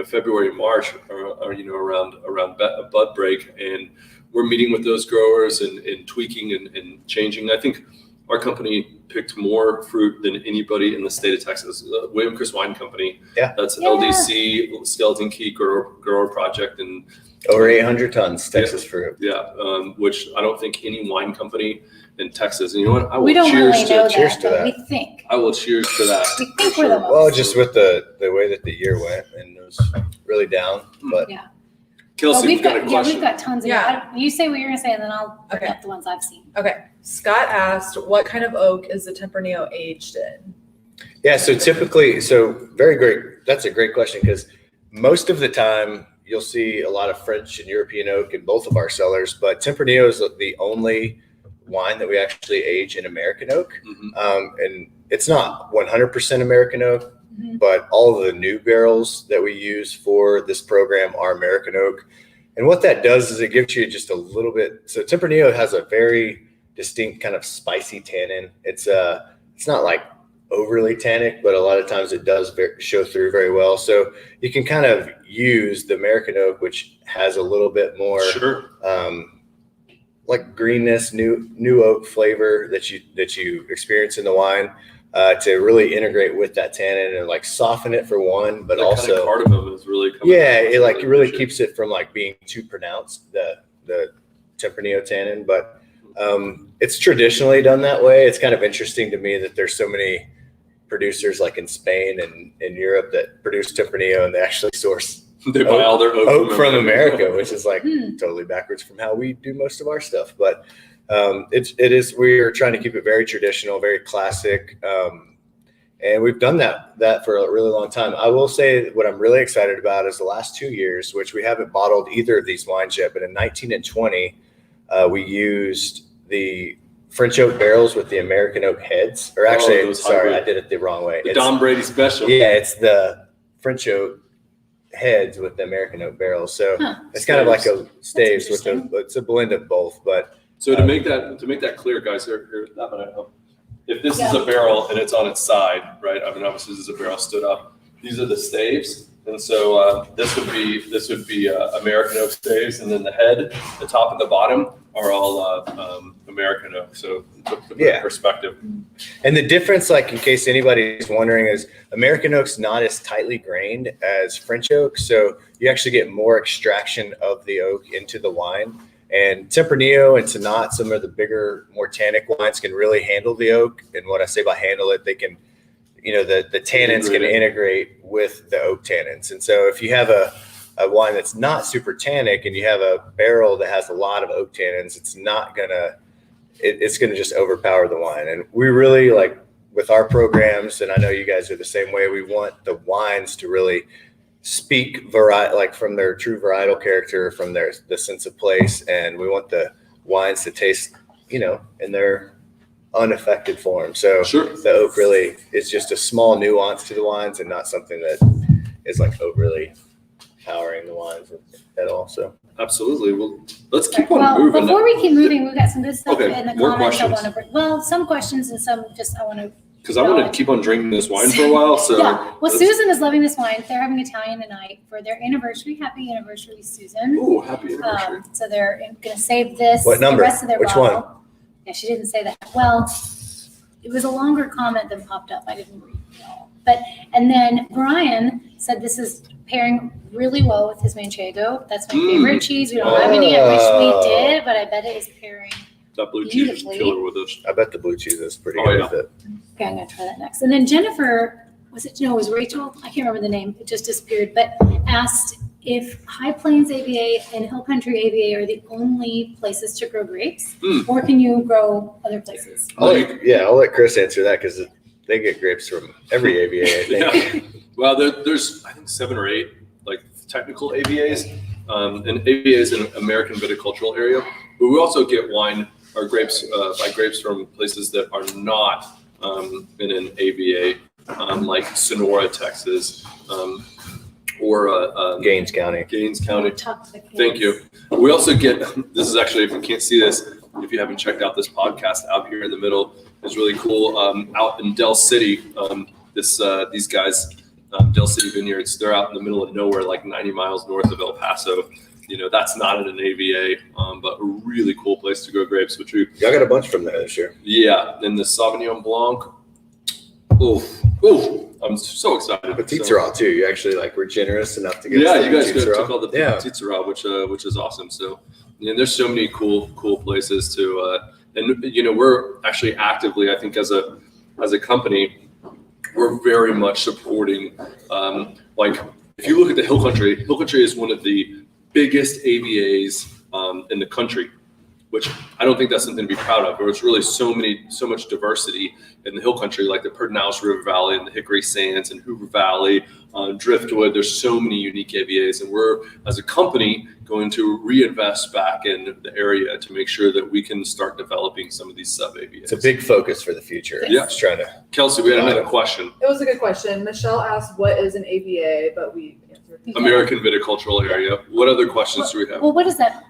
February, March, or around bud break, and we're meeting with those growers and tweaking and changing. I think our company picked more fruit than anybody in the state of Texas. William Chris Wine Company. Yeah. That's LDC, Skeleton Key Grower Project, and over 800 tons Texas fruit. Yeah, which I don't think any wine company in Texas. And you know what? I will We don't cheers really know cheers that, to but that. we think. I will cheers to that. We think for we're the sure. most. Well, just with the way that the year went, and it was really down. But Yeah. Kelsey, we've we've got a got question. we've got tons of You say what you're gonna say, and then I'll bring Okay. up the ones I've seen. Okay. Scott asked, what kind of oak is the Tempranillo aged in? yeah, so typically, very great. That's a great question because most of the time you'll see a lot of French and European oak in both of our cellars, but Tempranillo is the only wine that we actually age in American oak. And it's not 100% American oak, but all of the new barrels that we use for this program are American oak. And what that does is it gives you just a little bit. So Tempranillo has a very distinct kind of spicy tannin. It's not like overly tannic, but a lot of times it does show through very well. So you can kind of use the American oak, which has a little bit more like greenness, new oak flavor that you experience in the wine, to really integrate with that tannin and like soften it for one, but That also kind of cardamom is really coming out. it really keeps it from like being too pronounced, the Tempranillo tannin. But it's traditionally done that way. It's kind of interesting to me that there's so many producers like in Spain and in Europe that produce Tempranillo and they actually source They buy all their oak from America, which is like totally backwards from how we do most of our stuff. But we're trying to keep it very traditional, very classic. And we've done that for a really long time. I will say what I'm really excited about is the last 2 years, which we haven't bottled either of these wines yet, but in 19 and 20, we used the French oak barrels with the American oak heads. Or actually, sorry, I did it the wrong way. The Don Brady special. Yeah, it's the French oak heads with the American oak barrels. So it's kind of like a staves with it's a blend of both. But so to make that clear, guys, here, if this is a barrel and it's on its side, right? I mean, obviously this is a barrel stood up. These are the staves. And so this would be American oak staves, and then the head, the top and the bottom are all American oak. So to put that in perspective. And the difference, like in case anybody's wondering, is American oak's not as tightly grained as French oak. So you actually get more extraction of the oak into the wine. And Tempranillo and Tannat, some of the bigger, more tannic wines, can really handle the oak. And what I say by handle it, they can, the tannins can integrate with the oak tannins. And so if you have a wine that's not super tannic and you have a barrel that has a lot of oak tannins, it's gonna just overpower the wine. And we really, like with our programs, and I know you guys are the same way, we want the wines to really speak like from their true varietal character, from the sense of place. And we want the wines to taste, in their unaffected form. So the oak really is just a small nuance to the wines and not something that is like overly powering the wines at all. So absolutely. Well, let's keep on moving. Before we keep moving, we've got some good stuff in the more comments. questions. I want to bring. Well, some questions and some just I want to. Because I want to keep on drinking this wine for a while. So Well, Susan is loving this wine. They're having Italian tonight for their anniversary. Happy anniversary, Susan. Ooh, happy anniversary. So they're going to save this. What number? The rest of their Which bottle. one? Yeah, she didn't say that. Well, it was a longer comment than popped up. I didn't read it all. And then Brian said this is pairing really well with his manchego. That's my favorite cheese. We don't have any. I wish we did, but I bet it is pairing. That blue cheese is killer with us. I bet the blue cheese is pretty good with it. Okay, I'm going to try that next. And then Jennifer, it was Rachel? I can't remember the name. It just disappeared, but asked if High Plains AVA and Hill Country AVA are the only places to grow grapes, or can you grow other places? I'll let Chris answer that because they get grapes from every AVA, I think. Yeah. Well, there's I think 7 or 8 like technical AVAs, and AVAs in American viticultural area. But we also get wine or grapes by grapes from places that are not in an AVA, like Sonora, Texas, or Gaines County. Thank you. We also get, this is actually, if you can't see this, if you haven't checked out this podcast, out here in the middle is really cool. Out in Del City, these guys, Del City Vineyards, they're out in the middle of nowhere, like 90 miles north of El Paso. That's not in an AVA, but a really cool place to grow grapes. Y'all got a bunch from there this year. Yeah, and the Sauvignon Blanc. I'm so excited. Petite Sirah too. You actually were generous enough to get. Yeah, you guys took all the Petite Sirah, which is awesome. So, there's so many cool places to, and we're actually actively, I think, as a company, we're very much supporting. If you look at the Hill Country is one of the biggest AVAs in the country, which I don't think that's something to be proud of. There's really so much diversity in the Hill Country, like the Pedernales River Valley and the Hickory Sands and Hoover Valley, Driftwood. There's so many unique AVAs, and we're, as a company, going to reinvest back in the area to make sure that we can start developing some of these sub-AVAs. It's a big focus for the future. Yeah. Just trying to. Kelsey, we had another question. It was a good question. Michelle asked, what is an AVA? But we answered. American viticultural area. What other questions do we have? Well, what is that?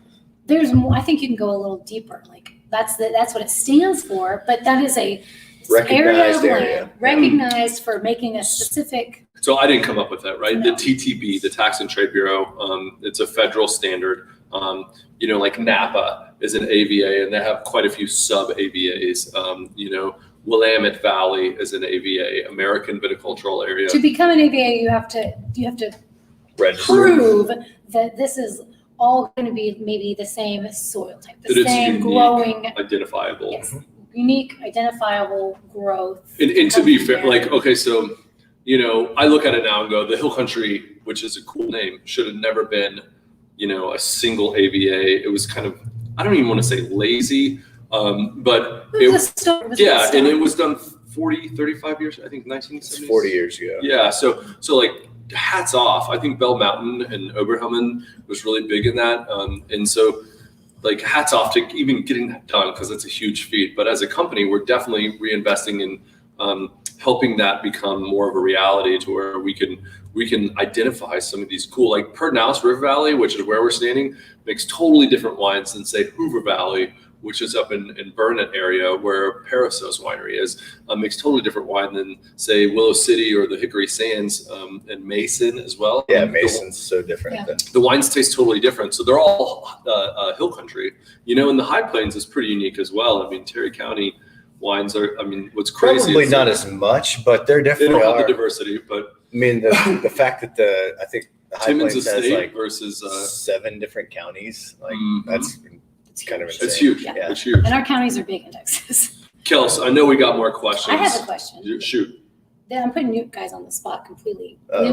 There's more. I think you can go a little deeper. That's what it stands for. But that is a recognized area recognized for making a specific. So I didn't come up with that, right? No. The TTB, the Tax and Trade Bureau, it's a federal standard. Like Napa is an AVA, and they have quite a few sub AVAs. Willamette Valley is an AVA, American viticultural area. To become an AVA, you have to register. Prove that this is all going to be maybe the same soil type, the same growing, identifiable. Yes, unique, identifiable growth. And to be fair, so, I look at it now and go, the Hill Country, which is a cool name, should have never been, a single AVA. It was kind of, I don't even want to say lazy, but and it was done 35 years, I think 1970s. It's 40 years ago. Yeah, so hats off. I think Bell Mountain and Oberhelman was really big in that. And so hats off to even getting that done, because it's a huge feat. But as a company, we're definitely reinvesting in helping that become more of a reality, to where we can identify some of these cool, Pedernales River Valley, which is where we're standing, makes totally different wines than say Hoover Valley which is up in Brundrett area where Parasos Winery is, makes totally different wine than say Willow City or the Hickory Sands and Mason as well. Yeah, Mason's so different. Yeah. Than The wines taste totally different. So they're all hill country, and the High Plains is pretty unique as well. I mean, Terry County wines are, what's crazy probably is not as much, but they're they definitely don't have are. the diversity, but I mean, the fact that I think the High Timmins Plains has Estate like versus 7 different counties. Like that's kind of insane. it's huge. Yeah. It's huge. And our counties are big in Texas. Kels, I know we got more questions. I have a question. Shoot. Yeah, I'm putting you guys on the spot completely. Uh-oh.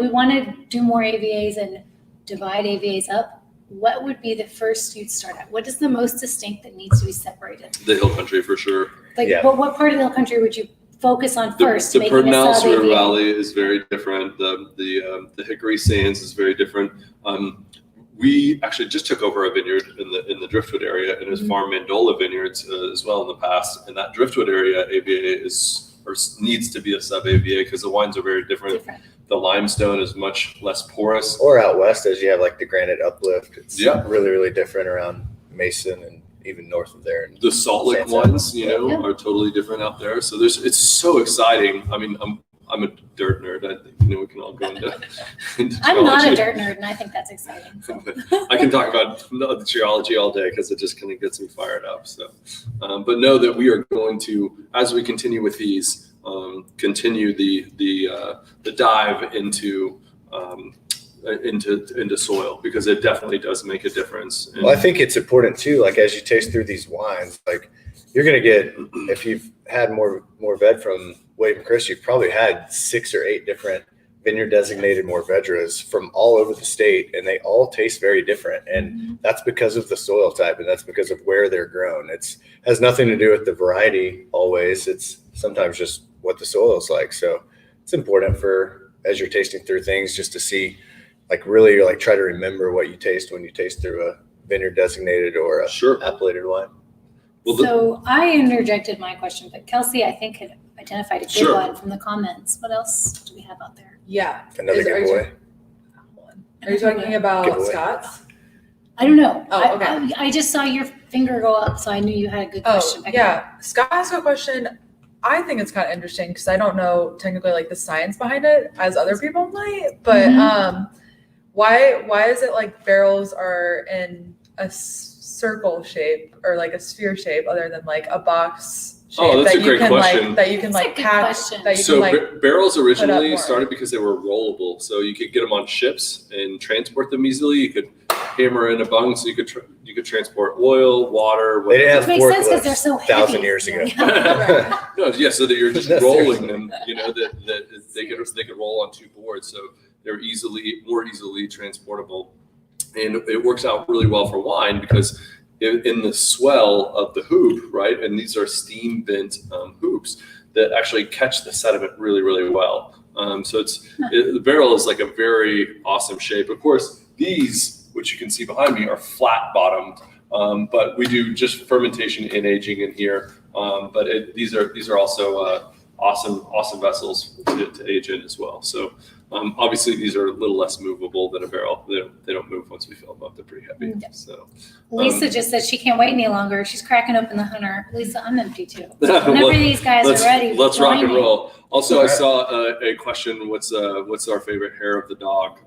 We want to do more AVAs and divide AVAs up. What would be the first you'd start at? What is the most distinct that needs to be separated? The hill country for sure. Like, Yeah. what part of the hill country would you focus on first? The making a Pernals River sub-AVA? Valley is very different. The Hickory Sands is very different. We actually just took over a vineyard in the Driftwood area and has farmed Mandola vineyards as well in the past. And that Driftwood area AVA needs to be a sub AVA because the wines are very different. The limestone is much less porous. Or out west, as you have like the granite uplift. It's Yeah. really, really different around Mason and even north of there. The Salt Lake Sands. ones, Yeah. are totally different out there. So it's so exciting. I mean, I'm a dirt nerd. I think we can all go into I'm not a geology. dirt nerd, and I think that's exciting. So. I can talk about the geology all day because it just kind of gets me fired up. So, but know that we are going to, as we continue with these, continue the dive into soil because it definitely does make a difference. And Well, I think it's important too, like as you taste through these wines, like you're going to get, if you've had Mourvèdre from William and Chris, you've probably had 6 or 8 different vineyard designated Mourvèdres from all over the state, and they all taste very different. And that's because of the soil type, and that's because of where they're grown. It's has nothing to do with the variety always. It's sometimes just what the soil is like. So it's important for, as you're tasting through things, just to see, like really like try to remember what you taste when you taste through a vineyard designated or a Sure. appellated wine. Well, So I interjected my question, but Kelsey, I think, had identified a good Sure. one from the comments. What else do we have out there? Yeah. Another Are you giveaway. Are you talking about Giveaway. Scott's? I don't know. Oh, okay. I just saw your finger go up, so I knew you had a good question. Oh, yeah. Scott asked a question. I think it's kind of interesting because I don't know technically like the science behind it as other people might, but why is it like barrels are in a circle shape or like a sphere shape other than like a box shape Oh, that's that a you great can question. like that you can That's a like good pack question. that you So can like barrels originally more. started because they were rollable, so you could get them on ships and transport them easily. You could hammer in a bung, so you could transport oil, water. They didn't have Which makes sense because they're forklifts so 1,000 heavy. years ago. No, yeah, so that you're just No, rolling seriously. them. That they could roll on 2 boards, so they're more easily transportable, and it works out really well for wine because in the swell of the hoop, right? And these are steam vent hoops that actually catch the sediment really, really well. So the barrel is like a very awesome shape. Of course, these, which you can see behind me, are flat bottomed, but we do just fermentation and aging in here. But these are also awesome vessels to age in as well. So obviously these are a little less movable than a barrel. They don't move once we fill them up. They're pretty heavy. Yeah. So Lisa just said she can't wait any longer. She's cracking open the Hunter. Lisa, I'm empty too. Whenever these guys are ready, let's rock join and me. roll. Also, All I right. saw a question. What's our favorite hair of the dog?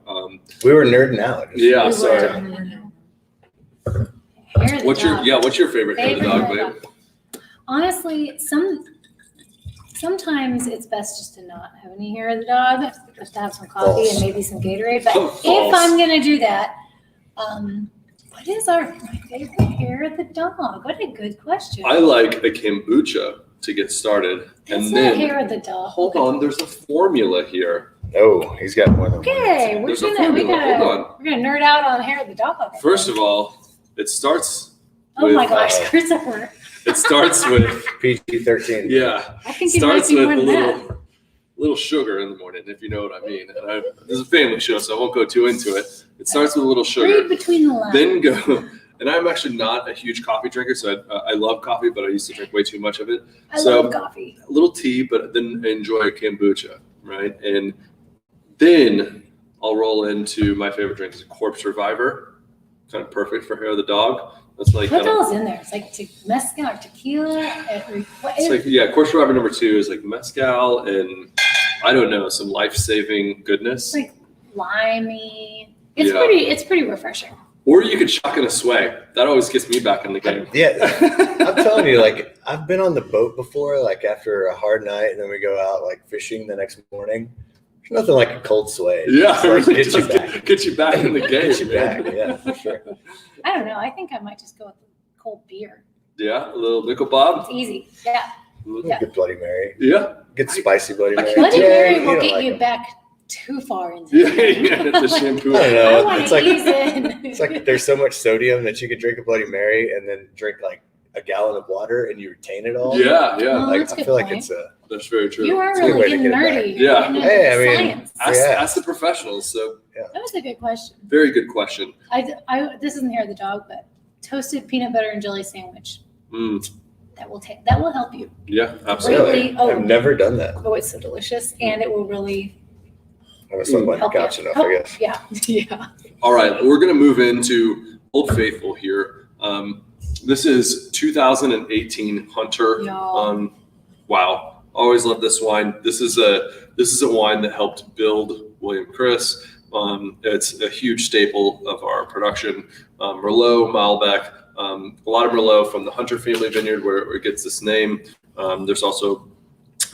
We were nerding out. Yeah, We sorry. were. Hair of the What's dog. your favorite hair of the dog, babe? Honestly, sometimes it's best just to not have any hair of the dog, just to have some coffee and maybe some Gatorade. But False. if I'm gonna do that, what is my favorite hair of the dog? What a good question. I like a kombucha to get started, That's and not then hair of the dog. hold on. There's a formula here. Oh, he's got more than one. Okay, we're There's a gonna formula. Hold nerd out on hair of the dog. First of all, it starts. oh my with, gosh, Christopher! It starts with PG-13. yeah. I think it might Starts be with more a than that. little sugar in the morning, if you know what I mean. And this is a family show, so I won't go too into it. It starts with a little Read sugar, between the lines. then go. And I'm actually not a huge coffee drinker, so I love coffee, but I used to drink way too much of it. I so love coffee. a little tea, but then enjoy a kombucha, right? And then I'll roll into my favorite drink is a Corpse Reviver, kind of perfect for hair of the dog. That's like What else in there? It's like mezcal or tequila. it's like, yeah, course survivor number 2 is like mezcal and I don't know, some life-saving goodness. It's like limey. It's Yeah. It's pretty refreshing. Or you could chuck in a sway. That always gets me back in the game. Yeah, I'm telling you, like I've been on the boat before, like after a hard night, and then we go out like fishing the next morning. There's nothing like a cold sway. Yeah, It's like, really get you does back. get you back in the game. Get you man. back, yeah, for sure. I don't know. I think I might just go with cold beer. Yeah, a little nickel bob. It's easy. Yeah. Yeah. Good Bloody Mary. Yeah. Good spicy Bloody Mary. Bloody Yeah, Mary you will don't get like you them. back too far into Yeah, it. yeah, the shampoo. I don't I know. want It's to like ease in. it's like there's so much sodium that you could drink a Bloody Mary and then drink like a gallon of water and you retain it all. Yeah, yeah, Oh, Like that's a I good feel like point. it's a that's very true. You are It's a good way really to getting get it back. nerdy. Yeah. You're getting Hey, I into mean, science. Ask the professionals. So, That was a good question. very good question. This isn't hair of the dog, but toasted peanut butter and jelly sandwich. Mm, That will help you. yeah, absolutely. Really? Oh. I've never done that. Oh, it's so delicious, and it will really I was slept on the help you. couch enough, Help- I guess. Yeah, yeah. All right, we're going to move into Old Faithful here. This is 2018 Hunter. Y'all. Wow, always love this wine. This is a wine that helped build William Chris. It's a huge staple of our production. Merlot, Malbec, a lot of Merlot from the Hunter family vineyard where it gets this name. There's also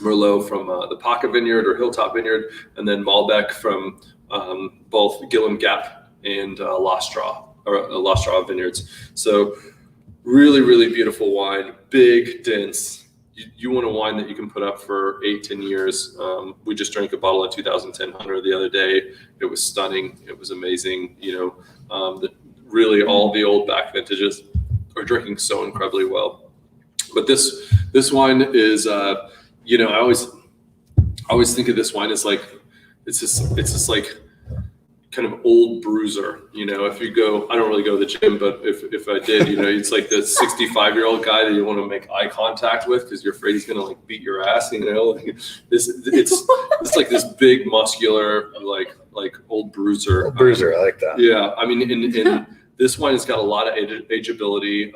Merlot from the Paca Vineyard or Hilltop Vineyard, and then Malbec from both Gillam Gap and Lost Straw Vineyards. So really, really beautiful wine, big, dense. You want a wine that you can put up for 8-10 years. We just drank a bottle of 2010 Hunter the other day. It was stunning. It was amazing. Really all the old back vintages are drinking so incredibly well. But this wine is, I always think of this wine as like, it's just like kind of old bruiser. If you go, I don't really go to the gym, but if I did, it's like the 65-year-old guy that you want to make eye contact with because you're afraid he's going to like beat your ass. It's like this big muscular, like old bruiser. Old bruiser, I like that. Yeah, I mean, in this wine has got a lot of ageability.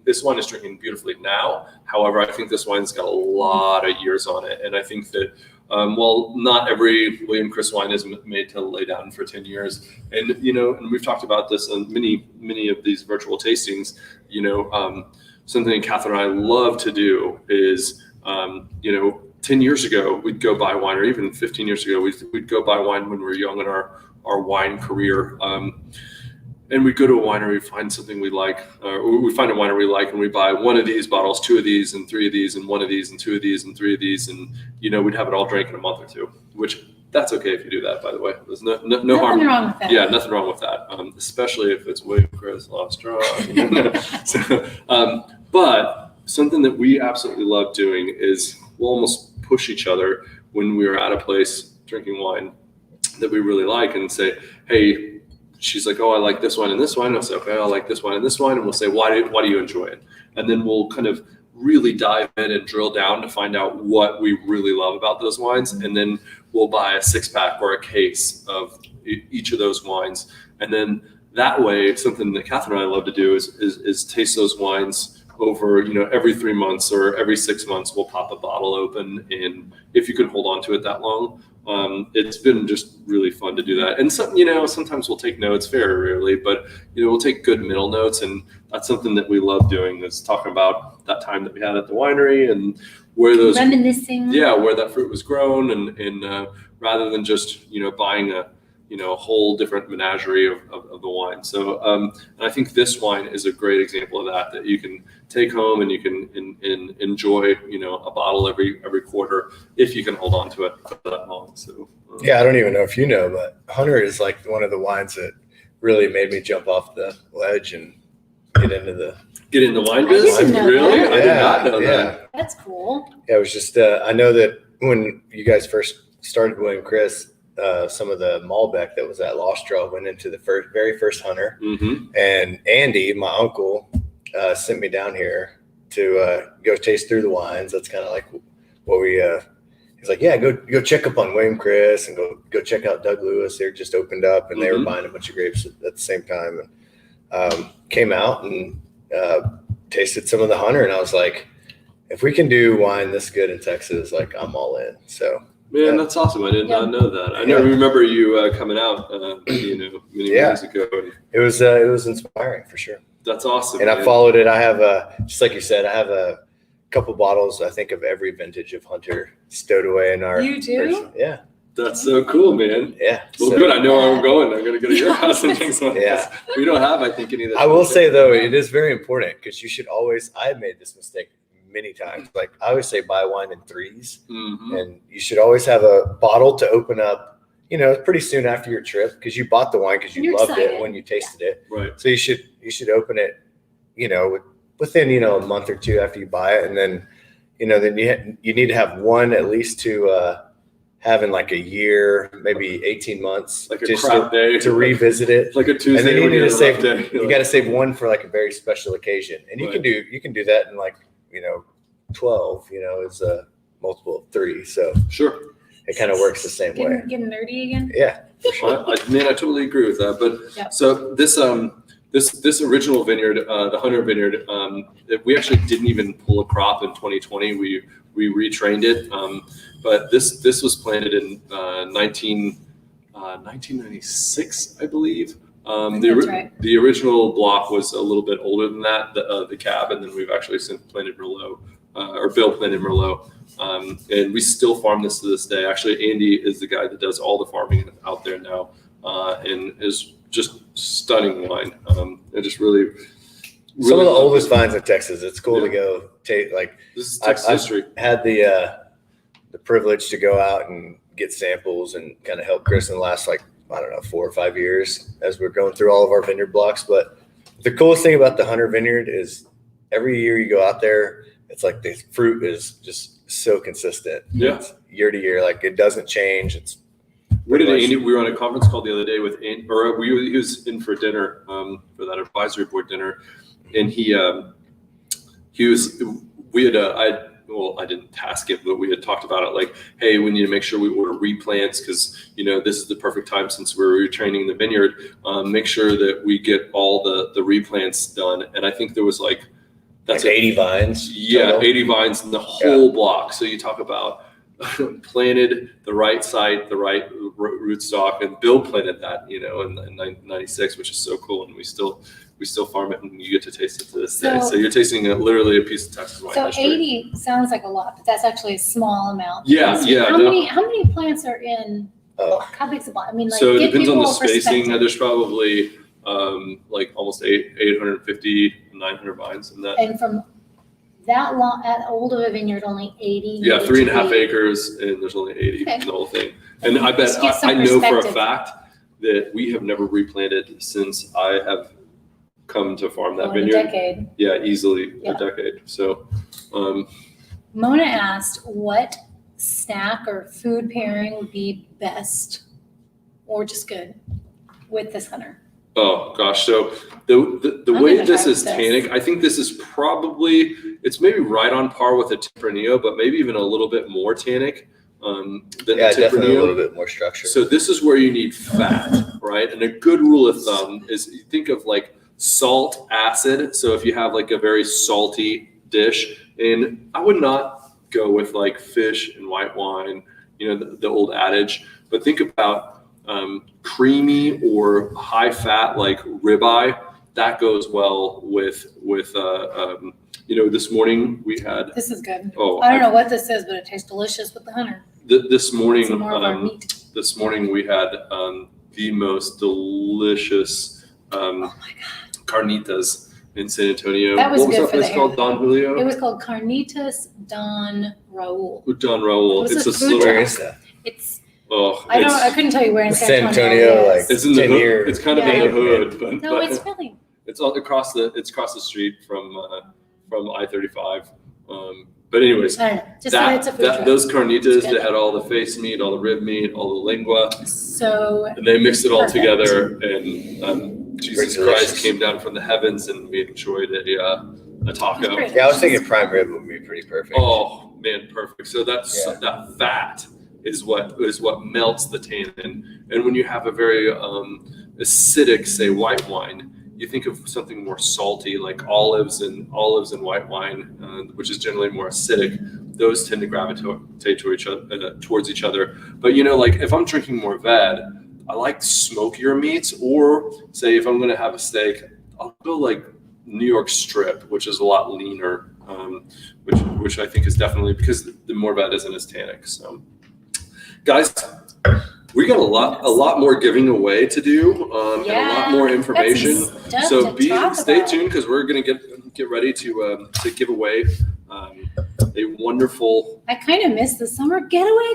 This wine is drinking beautifully now. However, I think this wine's got a lot of years on it, and I think that while not every William Chris wine is made to lay down for 10 years, and we've talked about this in many of these virtual tastings. Something Catherine and I love to do is 10 years ago we'd go buy wine, or even 15 years ago we'd go buy wine when we were young in our wine career. And we go to a winery, find something we like, or we find a winery we like, and we buy one of these bottles, 2 of these, and 3 of these, and 1 of these, and 2 of these, and 3 of these, and we'd have it all drank in a month or two. Which that's okay if you do that, by the way. There's no harm. Nothing wrong with that. Yeah, nothing wrong with that. Especially if it's William Chris Lost Straw. But something that we absolutely love doing is we'll almost push each other when we are at a place drinking wine that we really like and say, hey. She's like, oh, I like this wine and this wine. I'll say, okay, I like this wine and this wine. And we'll say, why do you enjoy it? And then we'll kind of really dive in and drill down to find out what we really love about those wines. And then we'll buy a 6-pack or a case of each of those wines. And then that way, something that Catherine and I love to do is taste those wines over, every 3 months or every 6 months, we'll pop a bottle open. And if you can hold on to it that long, it's been just really fun to do that. And sometimes we'll take notes, very rarely, but we'll take good middle notes, and that's something that we love doing, is talking about that time that we had at the winery and where those Reminiscing. Yeah, where that fruit was grown, and rather than just buying a whole different menagerie of the wine. So and I think this wine is a great example of that you can take home and you can enjoy, a bottle every quarter if you can hold on to it for that long. So Yeah, I don't even know if you know, but Hunter is like one of the wines that really made me jump off the ledge and get in the wine I business. didn't know Really? that. I did not know yeah. that. That's cool. Yeah, it was just I know that when you guys first started William Chris, some of the Malbec that was at Lost Straw went into the very first Hunter. Mm-hmm. And Andy, my uncle, sent me down here to go taste through the wines. That's kind of like what we. He's like, yeah, go check up on William Chris and go check out Doug Lewis. They just opened up and they were buying a bunch of grapes at the same time. came out and tasted some of the Hunter, and I was like, if we can do wine this good in Texas, like I'm all in. So Man, that's awesome. I did not know that. I never remember you coming out, many years ago. It was inspiring for sure. That's awesome. And I followed it. I have just like you said, I have a couple bottles, I think, of every vintage of Hunter stowed away in our. You do? fridge. Yeah. That's so cool, man. Yeah. Well, good. I know where I'm going. I'm going to go to your house and things like this. We don't have, I think, any of that. I will say though, it is very important because you should always. I have made this mistake many times. Like I always say, buy wine in threes, and you should always have a bottle to open up. Pretty soon after your trip, because you bought the wine because you loved it when you tasted it. Right. So you should open it, within a month or two after you buy it, and then you need to have one at least to have in like a year, maybe 18 months, like a just crap day to revisit it. Like a Tuesday. And then you need to save. Day. You got to save one for like a very special occasion, and you can do that in like 12. Is a multiple of 3. So sure. It kind of works the same way. Getting nerdy again? Yeah. For sure. I totally agree with that. But so this original vineyard, the Hunter Vineyard, we actually didn't even pull a crop in 2020. We retrained it, but this was planted in 1996, I believe. That's right. The original block was a little bit older than that, the cab, and then we've actually since planted Merlot, or Bill planted Merlot. And we still farm this to this day. Actually, Andy is the guy that does all the farming out there now, and is just stunning wine. And just really some of the oldest vines in Texas. It's cool to go take. Like this is Texas history. Had the privilege to go out and get samples and kind of help Chris in the last 4 or 5 years as we're going through all of our vineyard blocks. But the coolest thing about the Hunter Vineyard is every year you go out there, it's like the fruit is just so consistent. It's year to year, like it doesn't change. It's we were on a conference call the other day with Andy, he was in for dinner, for that advisory board dinner, and I didn't task it, but we had talked about it like, hey, we need to make sure we order replants because, this is the perfect time since we're retraining the vineyard. Make sure that we get all the replants done. And I think there was that's 80 vines. Yeah, total. 80 vines in the whole block. So you talk about planted the right site, the right rootstock, and Bill planted that, in 96, which is so cool. And we still farm it, and you get to taste it to this day. So you're tasting literally a piece of Texas wine. So history. 80 sounds like a lot, but that's actually a small amount. Yeah. How many plants are in? How big's the block? I mean, so it depends on the spacing. perspective. There's probably almost 850, 900 vines in that. And from that old of a vineyard, only 80. Yeah, 3.5 acres, and there's only 80 in the whole thing. And I bet I know for a fact that we have never replanted since I have come to farm that vineyard. A decade. Yeah, easily a decade. So, Mona asked, what snack or food pairing would be best, or just good, with this Hunter? Oh gosh, so the way this is tannic, I think this is probably, it's maybe right on par with a Tempranillo, but maybe even a little bit more tannic than the Tempranillo. Definitely a little bit more structure. So this is where you need fat, right? And a good rule of thumb is you think of salt, acid. So if you have a very salty dish, and I would not go with fish and white wine, the old adage, but think about creamy or high fat ribeye. That goes well with this morning we had. This is good. Oh, I don't know what this is, but it tastes delicious with the Hunter. This morning, Some more of our meat. This morning we had the most delicious Oh my God. carnitas in San Antonio. That was what was good that for place the called? hair. Don Julio? It was called Carnitas Don Raul. Don Raul. It was It's a a food little. Where is that? It's Oh, I couldn't tell you where in San San Antonio, Antonio. it's in the 10 hood. year- It's kind of in the hood, but No, it's really. it's across the street from I-35. But anyways, I don't know. Just that it's a food truck. those carnitas, It's good. they had all the face meat, all the rib meat, all the lingua, So and they mixed it all Perfect. together. And Jesus Very Christ delicious. came down from the heavens, and we enjoyed a taco. great. Yeah, I was thinking prime rib would be pretty perfect. Oh man, perfect. So that's Yeah. that fat is what melts the tannin. And when you have a very acidic, say, white wine, you think of something more salty, like olives and white wine, which is generally more acidic. Those tend to gravitate to each other, towards each other. But like if I'm drinking Mourvèdre, I like smokier meats, or say if I'm going to have a steak, I'll go like New York strip, which is a lot leaner, which I think is definitely because the Mourvèdre isn't as tannic. So, guys, we got a lot more giving away to do, and a lot more information. So stay tuned because we're going to get ready to give away a wonderful. I kind of miss the summer giveaway.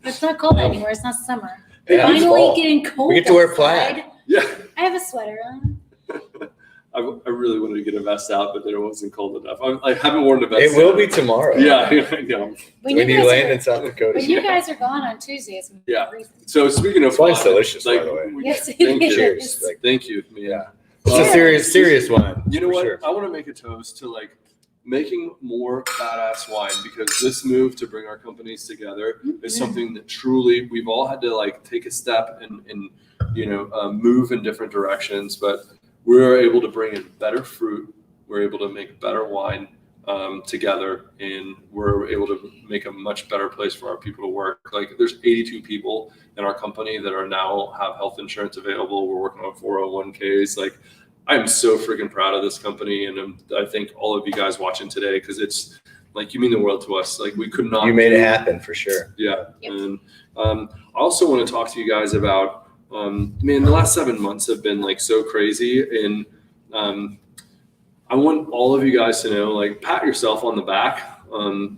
It's not cold anymore. It's not summer. Yeah, Finally getting cold. We get to wear outside. plaid. Yeah. I have a sweater on. I really wanted to get a vest out, but then it wasn't cold enough. I haven't worn a vest. It will be tomorrow. Yeah, yeah. When We need land in South Dakota. When you guys are gone on Tuesday, it's Yeah. So speaking of Wine's fun, delicious, by the way. Yes, it thank you. is. Cheers. Like, Thank you. yeah. It's a serious wine. You know for what? sure. I want to make a toast to like making more badass wine, because this move to bring our companies together is something that truly we've all had to like take a step and move in different directions, but we're able to bring in better fruit. We're able to make better wine together, and we're able to make a much better place for our people to work. Like there's 82 people in our company that are now have health insurance available. We're working on 401ks. Like I'm so freaking proud of this company, and I thank all of you guys watching today, because it's like you mean the world to us. Like we could not. You made it happen for sure. Yeah, Yep. and I also want to talk to you guys about. The last 7 months have been like so crazy, and I want all of you guys to know, like, pat yourself on the back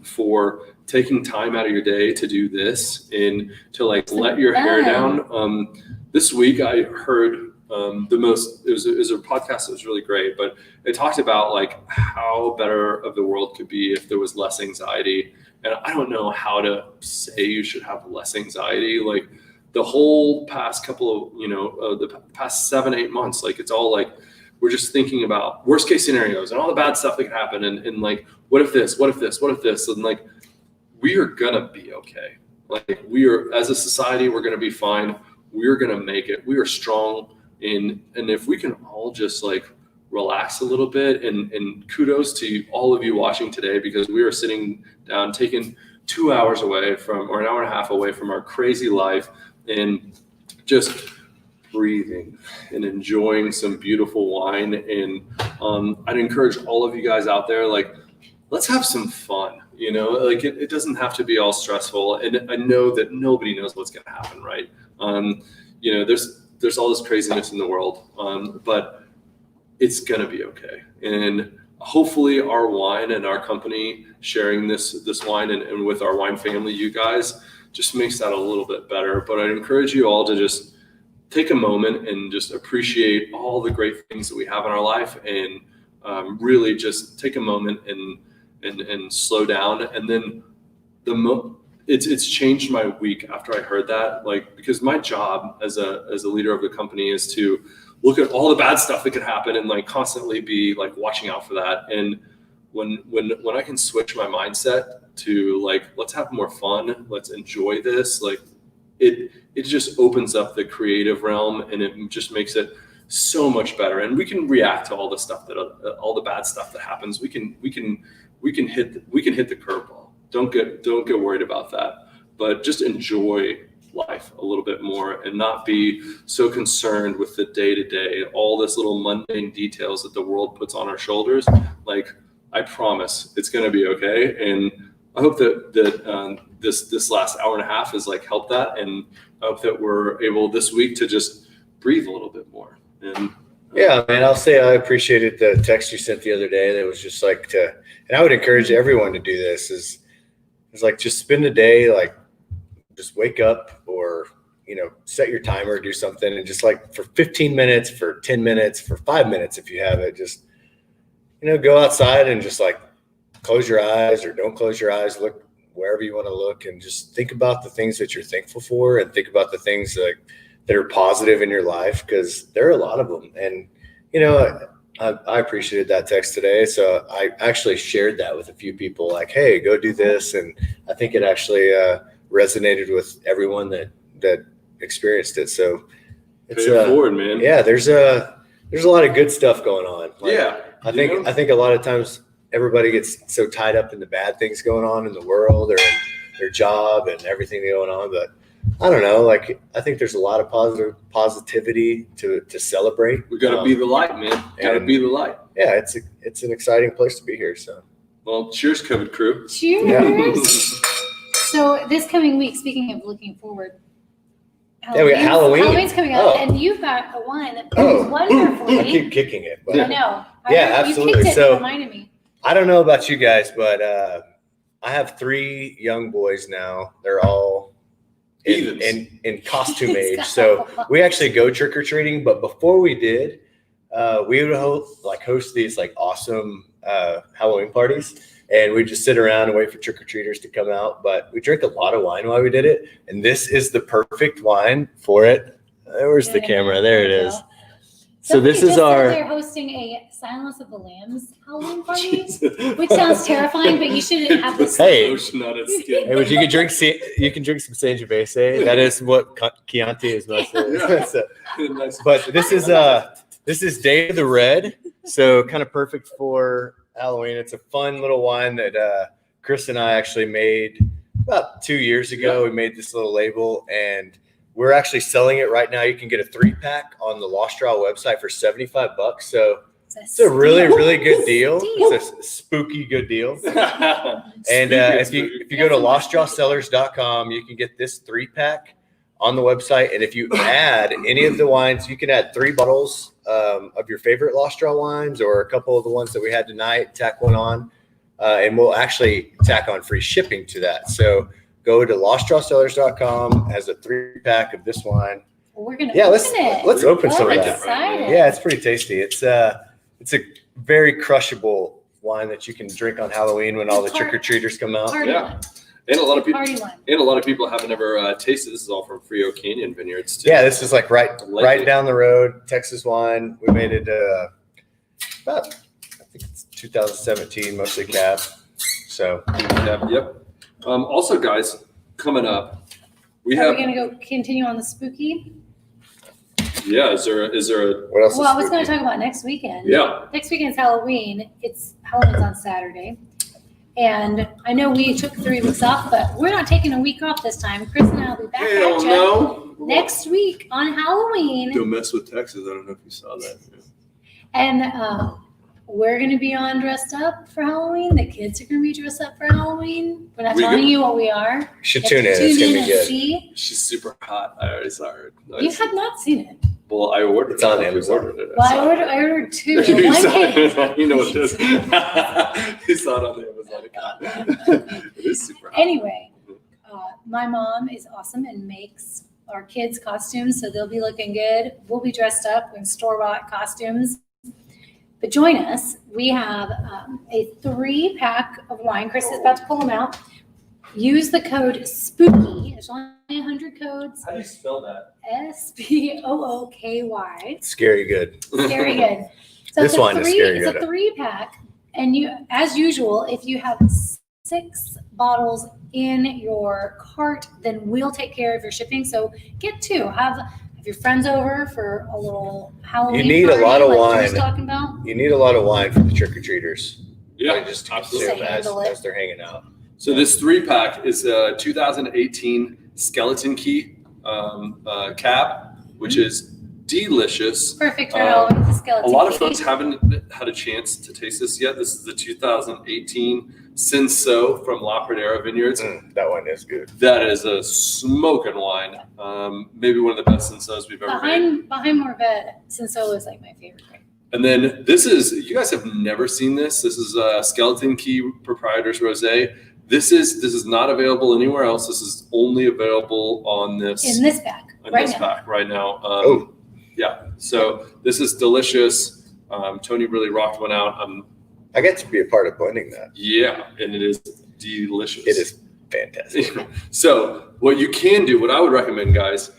for taking time out of your day to do this and to like let your hair down. This week I heard it was a podcast that was really great, but it talked about like how better of the world could be if there was less anxiety. And I don't know how to say you should have less anxiety. Like the whole past couple of, the past 7-8 months, like it's all like, we're just thinking about worst case scenarios and all the bad stuff that can happen. And like, what if this, what if this, what if this? And like, we are gonna be okay. Like we are, as a society, we're gonna be fine. We're gonna make it. We are strong. And if we can all just like relax a little bit, and kudos to all of you watching today, because we are sitting down, taking 2 hours away from, or an hour and a half away from our crazy life, and just breathing and enjoying some beautiful wine. And I'd encourage all of you guys out there, like, let's have some fun, like it doesn't have to be all stressful. And I know that nobody knows what's going to happen, right? There's all this craziness in the world, but it's going to be okay. And hopefully our wine and our company sharing this wine and with our wine family, you guys, just makes that a little bit better. But I'd encourage you all to just take a moment and just appreciate all the great things that we have in our life, and really just take a moment and slow down. And then it's changed my week after I heard that, like, because my job as a leader of the company is to look at all the bad stuff that could happen and like constantly be like watching out for that. And when I can switch my mindset to like, let's have more fun, let's enjoy this, like it just opens up the creative realm, and it just makes it so much better. And we can react to all the stuff all the bad stuff that happens. We can hit the curveball. Don't get worried about that, but just enjoy life a little bit more and not be so concerned with the day-to-day, all this little mundane details that the world puts on our shoulders. Like, I promise it's going to be okay. And I hope that this last hour and a half has like helped that. And I hope that we're able this week to just breathe a little bit more. And yeah, man, I'll say I appreciated the text you sent the other day. That was just like and I would encourage everyone to do this is like, just spend a day, like just wake up, or, set your timer, do something. And just like for 15 minutes, for 10 minutes, for 5 minutes, if you have it, just, go outside and just like close your eyes, or don't close your eyes, look wherever you want to look, and just think about the things that you're thankful for, and think about the things that are positive in your life, because there are a lot of them. And, I appreciated that text today. So I actually shared that with a few people, like, hey, go do this. And I think it actually resonated with everyone that experienced it. So it's pay it forward, man. Yeah, there's there's a lot of good stuff going on. Like, Yeah. I think a lot of times everybody gets so tied up in the bad things going on in the world or in their job and everything going on. But I don't know. Like, I think there's a lot of positivity to celebrate. We got to be the light, man. Got to be the light. Yeah, it's an exciting place to be here. So, well, cheers, COVID crew. Cheers. Yeah. So this coming week, speaking of looking forward, Yeah, we got Halloween. Halloween's coming up, Oh. and you've got a wine that Oh. goes wonderfully. I keep kicking it. But I know. Yeah, You absolutely. kicked it, So- it reminded me. I don't know about you guys, but I have 3 young boys now. They're all in costume age. So we actually go trick or treating. But before we did, we would host these like awesome Halloween parties, and we just sit around and wait for trick or treaters to come out. But we drank a lot of wine while we did it, and this is the perfect wine for it. Where's the camera? There it is. So this is our. They're hosting a Silence of the Lambs Halloween party, which sounds terrifying, but you shouldn't have this. Hey. Lotion on its skin. Hey, but you can drink some Sangiovese. That is what Chianti is mostly. Yeah. So, Nice. but this is Day of the Red, so kind of perfect for Halloween. It's a fun little wine that Chris and I actually made about 2 years ago. We made this little label, and we're actually selling it right now. You can get a 3-pack on the Lost Draw website for $75. So it's a really, really good deal. It's a spooky good deal. And if you go to lostdrawcellars.com, you can get this 3-pack on the website. And if you add any of the wines, you can add 3 bottles of your favorite Lost Draw wines or a couple of the ones that we had tonight, tack one on, and we'll actually tack on free shipping to that. So go to lostdrawcellars.com as a 3-pack of this wine. We're gonna let's open some of I'm that. excited. Yeah, it's pretty tasty. It's a very crushable wine that you can drink on Halloween when all the trick or treaters come out. Party Yeah. wine. And a lot of people, Party wine. and a lot of people haven't ever tasted. This is all from Frio Canyon Vineyards too. Yeah, this is like right Delightful. down the road, Texas wine. We made it about, I think it's 2017, mostly cab. So Yep. Also, guys, coming up, we Are have. we gonna go continue on the spooky? Yeah. Is there a? what else? Well, I was is going to spooky? talk about next weekend. Yeah. Next weekend's Halloween. Halloween's on Saturday. And I know we took 3 weeks off, but we're not taking a week off this time. Chris and I will be back Hell at you no. next week on Halloween. Don't mess with Texas. I don't know if you saw that. And we're going to be on dressed up for Halloween. The kids are going to be dressed up for Halloween. We're not We telling go- you what we are. You should You have tune in. to It's going to and be good. see. She's super hot. I already saw her. You have not seen it. Well, I ordered. It's on it. Amazon. Ordered it. Well, saw it. I ordered 2. You One saw came- it. You know what it is. You saw it on the Amazon account. It is super hot. Anyway, my mom is awesome and makes our kids costumes, so they'll be looking good. We'll be dressed up in store-bought costumes. But join us. We have a 3-pack of wine. Chris is about to pull them out. Use the code SPOOKY. There's only 100 codes. How do you spell that? SPOOKY. Scary good. Scary good. So This it's a wine is scary It's good. a 3-pack, and you, as usual, if you have 6 bottles in your cart, then we'll take care of your shipping. So get 2. Have your friends over for a little Halloween. You need a party, lot of like Drew's wine. talking about. You need a lot of wine for the trick-or-treaters. Yeah, Just absolutely. consume as Handle it. they're hanging out. So this 3-pack is a 2018 Skeleton Key cab, which is delicious. Perfect for Halloween. The A skeleton lot of key. folks haven't had a chance to taste this yet. This is the 2018 Cinsault from La Pradera Vineyards. That one is good. That is a smoking wine. Maybe one of the best Cinsauts we've ever made. Behind Mourvèdre, Cinsault is like my favorite. And then this is, you guys have never seen this. This is Skeleton Key Proprietors Rosé. This is not available anywhere else. This is only available on this In this pack, right now. pack right now. Yeah. So this is delicious. Tony really rocked one out. I get to be a part of blending that. Yeah, and it is delicious. It is fantastic. So what you can do, what I would recommend, guys,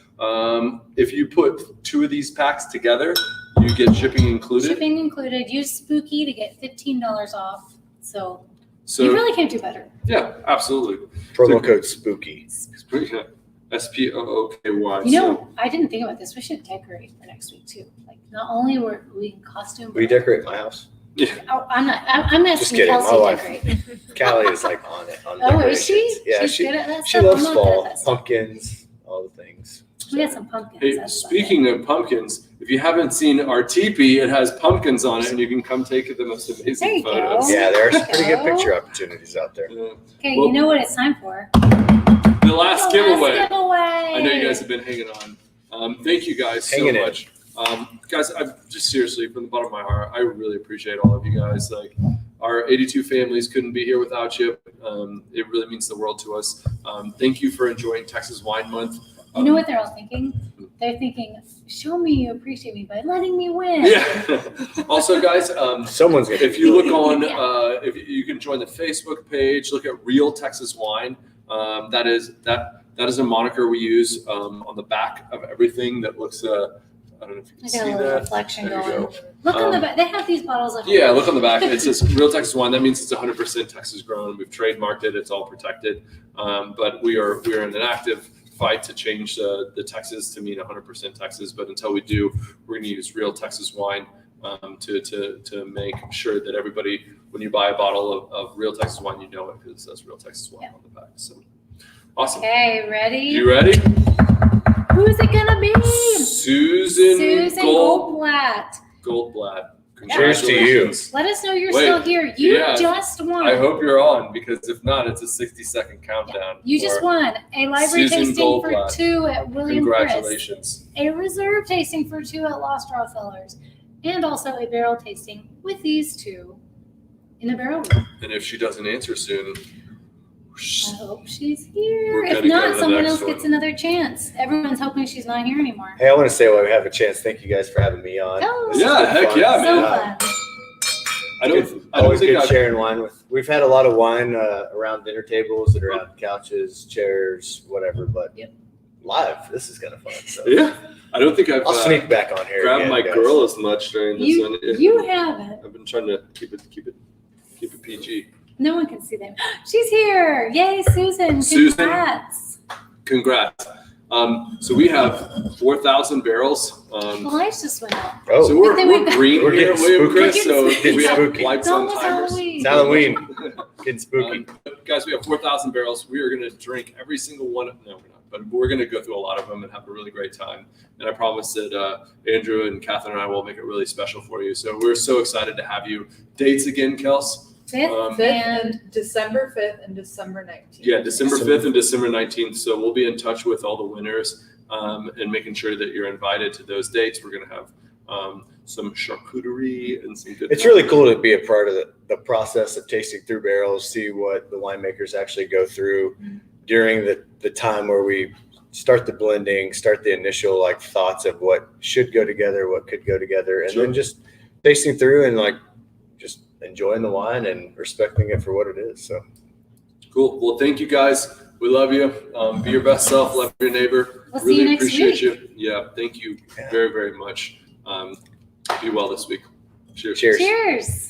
if you put 2 of these packs together, you get shipping included. Shipping included. Use Spooky to get $15 off. So you So really can't do better. yeah, absolutely. Promo code SPOOKY. SPOOKY. You know, I didn't think about this. We should decorate for next week too. Like, not only were we in costume, We decorate my house. Oh, I'm asking Just kidding, Kelsey my to wife. decorate. Callie is like on it. On Oh, is she? decorations. Yeah, She's good at that she stuff. loves I'm not good at fall, that stuff. pumpkins, all the things. We got some pumpkins. Hey, that's about speaking of pumpkins, if you haven't seen our teepee, it has pumpkins on it, and you can come take the most There amazing you go. photos. Yeah, there are some pretty good Go. picture opportunities out there. Yeah. Okay, Well- you know what it's time for? The last giveaway. giveaway. I know you guys have been hanging on. Thank you guys Hanging so in. much. Guys, I'm just seriously, from the bottom of my heart, I really appreciate all of you guys. Like, our 82 families couldn't be here without you. It really means the world to us. Thank you for enjoying Texas Wine Month. You know what they're all thinking? They're thinking, show me you appreciate me by letting me win. Yeah. Also, guys, Someone's gonna. if you look on, Yeah. if you can join the Facebook page, look at Real Texas Wine. That is a moniker we use on the back of everything that looks. I don't know if you can I see got a little that. reflection There you going. go. Look on the back. They have these bottles of Yeah, look on the back. It says Real Texas Wine. That means it's 100% Texas grown. We've trademarked it. It's all protected. But we are in an active fight to change the Texas to mean 100% Texas. But until we do, we're going to use Real Texas Wine to make sure that everybody, when you buy a bottle of Real Texas Wine, you know it because it says Real Texas Wine on the back. So awesome. Okay, ready? You ready? Who's it gonna be? Susan Goldblatt. Goldblatt. Cheers to you. Congratulations. Let us know you're Wait, still here. You yeah. just won. I hope you're on, because if not, it's a 60-second countdown. You just Or won a library Susan tasting for Goldblatt. 2 at William Chris, Congratulations. a reserve tasting for 2 at Lost Draw Cellars, and also a barrel tasting with these 2 in the barrel room. And if she doesn't answer soon, I hope she's here. We're If gonna go not, to the someone next else gets one. another chance. Everyone's hoping she's not here anymore. Hey, I want to say while we have a chance, thank you guys for having me on. Oh. This has Yeah, been heck fun. yeah, So man. fun. I don't Always think good I've, sharing wine with. We've had a lot of wine around dinner tables and around couches, chairs, whatever. But live, this is kind of fun. So yeah, I don't think I've I'll sneak back on here. grabbed again, my guys. girl as much during this one. You haven't. I've been trying to keep it PG. No one can see them. She's here. Yay, Susan. Susan. Congrats. Congrats. So we have 4,000 barrels. The lights just went up. Oh, So we're Then we've got- green We're here, getting William spooky. Chris. So Getting we have spooky. lights It's on almost timers. Halloween. it's Halloween. Getting spooky. Guys, we have 4,000 barrels. We are going to drink every single one. No, we're not. But we're going to go through a lot of them and have a really great time. And I promise that Andrew and Catherine and I will make it really special for you. So we're so excited to have you. Dates again, Kels? 5th 5th and and December 5th and December 19th. Yeah, December 5th and December 19th. So we'll be in touch with all the winners and making sure that you're invited to those dates. We're going to have some charcuterie and some good It's time. really cool to be a part of the process of tasting through barrels, see what the winemakers actually go through during the time where we start the blending, start the initial like thoughts of what should go together, what could go together, and Sure. then just tasting through and like just enjoying the wine and respecting it for what it is. So Cool. Well, thank you guys. We love you. Be your best self. Love your neighbor. We'll see Really you next appreciate week. you. Yeah. Thank you very, very much. Be well this week. Cheers. cheers. cheers.